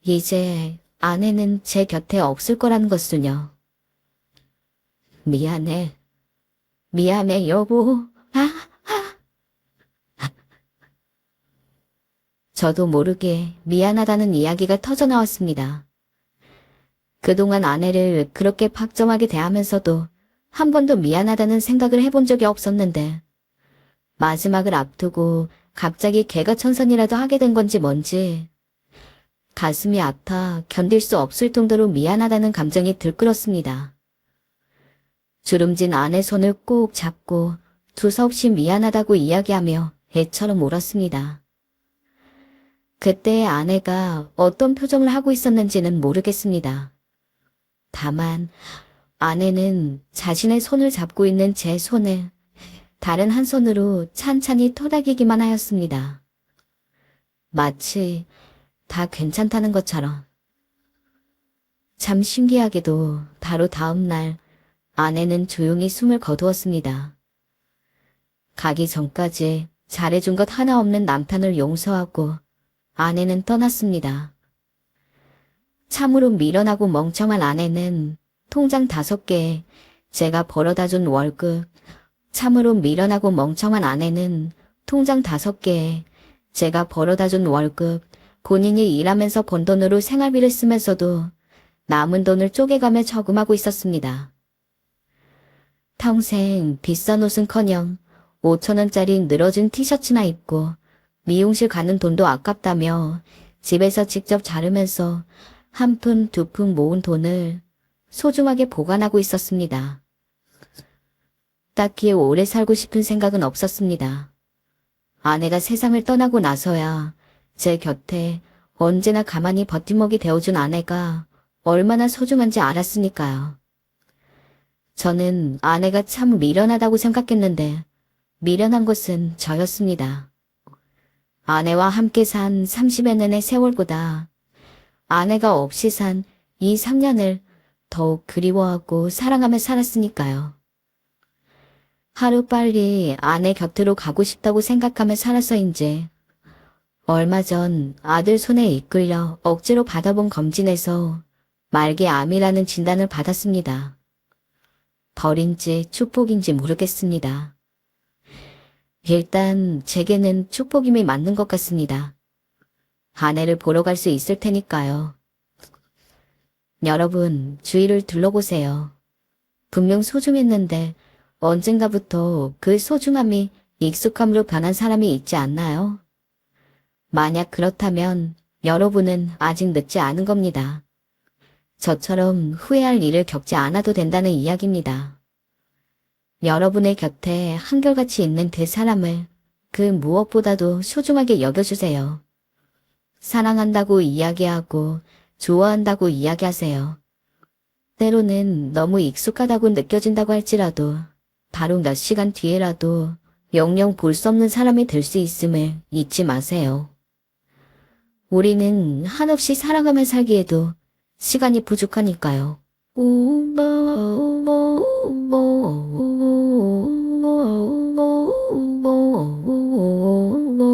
Speaker 1: 이제 아내는 제 곁에 없을 거라는 것을요. 미안해. 미안해, 여보. 저도 모르게 미안하다는 이야기가 터져나왔습니다. 그동안 아내를 그렇게 박점하게 대하면서도 한 번도 미안하다는 생각을 해본 적이 없었는데, 마지막을 앞두고 갑자기 개가천선이라도 하게 된 건지 뭔지 가슴이 아파 견딜 수 없을 정도로 미안하다는 감정이 들끓었습니다. 주름진 아내 손을 꼭 잡고 두서없이 미안하다고 이야기하며 애처럼 울었습니다. 그때의 아내가 어떤 표정을 하고 있었는지는 모르겠습니다. 다만 아내는 자신의 손을 잡고 있는 제 손을 다른 한 손으로 찬찬히 토닥이기만 하였습니다. 마치 다 괜찮다는 것처럼. 참 신기하게도 바로 다음 날 아내는 조용히 숨을 거두었습니다. 가기 전까지 잘해준 것 하나 없는 남편을 용서하고 아내는 떠났습니다. 참으로 미련하고 멍청한 아내는 통장 5개에 제가 벌어다 준 월급, 참으로 미련하고 멍청한 아내는 통장 5개에 제가 벌어다 준 월급, 본인이 일하면서 번 돈으로 생활비를 쓰면서도 남은 돈을 쪼개가며 저금하고 있었습니다. 평생 비싼 옷은커녕 5,000원짜리 늘어진 티셔츠나 입고 미용실 가는 돈도 아깝다며 집에서 직접 자르면서 한 푼, 두 푼 모은 돈을 소중하게 보관하고 있었습니다. 딱히 오래 살고 싶은 생각은 없었습니다. 아내가 세상을 떠나고 나서야 제 곁에 언제나 가만히 버팀목이 되어준 아내가 얼마나 소중한지 알았으니까요. 저는 아내가 참 미련하다고 생각했는데 미련한 것은 저였습니다. 아내와 함께 산 30여 년의 세월보다 아내가 없이 산 이 3년을 더욱 그리워하고 사랑하며 살았으니까요. 하루빨리 아내 곁으로 가고 싶다고 생각하며 살아서인지 얼마 전 아들 손에 이끌려 억지로 받아본 검진에서 말기 암이라는 진단을 받았습니다. 벌인지 축복인지 모르겠습니다. 일단 제게는 축복임이 맞는 것 같습니다. 아내를 보러 갈 수 있을 테니까요. 여러분, 주위를 둘러보세요. 분명 소중했는데 언젠가부터 그 소중함이 익숙함으로 변한 사람이 있지 않나요? 만약 그렇다면 여러분은 아직 늦지 않은 겁니다. 저처럼 후회할 일을 겪지 않아도 된다는 이야기입니다. 여러분의 곁에 한결같이 있는 그 사람을 그 무엇보다도 소중하게 여겨주세요. 사랑한다고 이야기하고 좋아한다고 이야기하세요. 때로는 너무 익숙하다고 느껴진다고 할지라도 바로 몇 시간 뒤에라도 영영 볼 수 없는 사람이 될 수 있음을 잊지 마세요. 우리는 한없이 사랑하며 살기에도 시간이 부족하니까요. 오.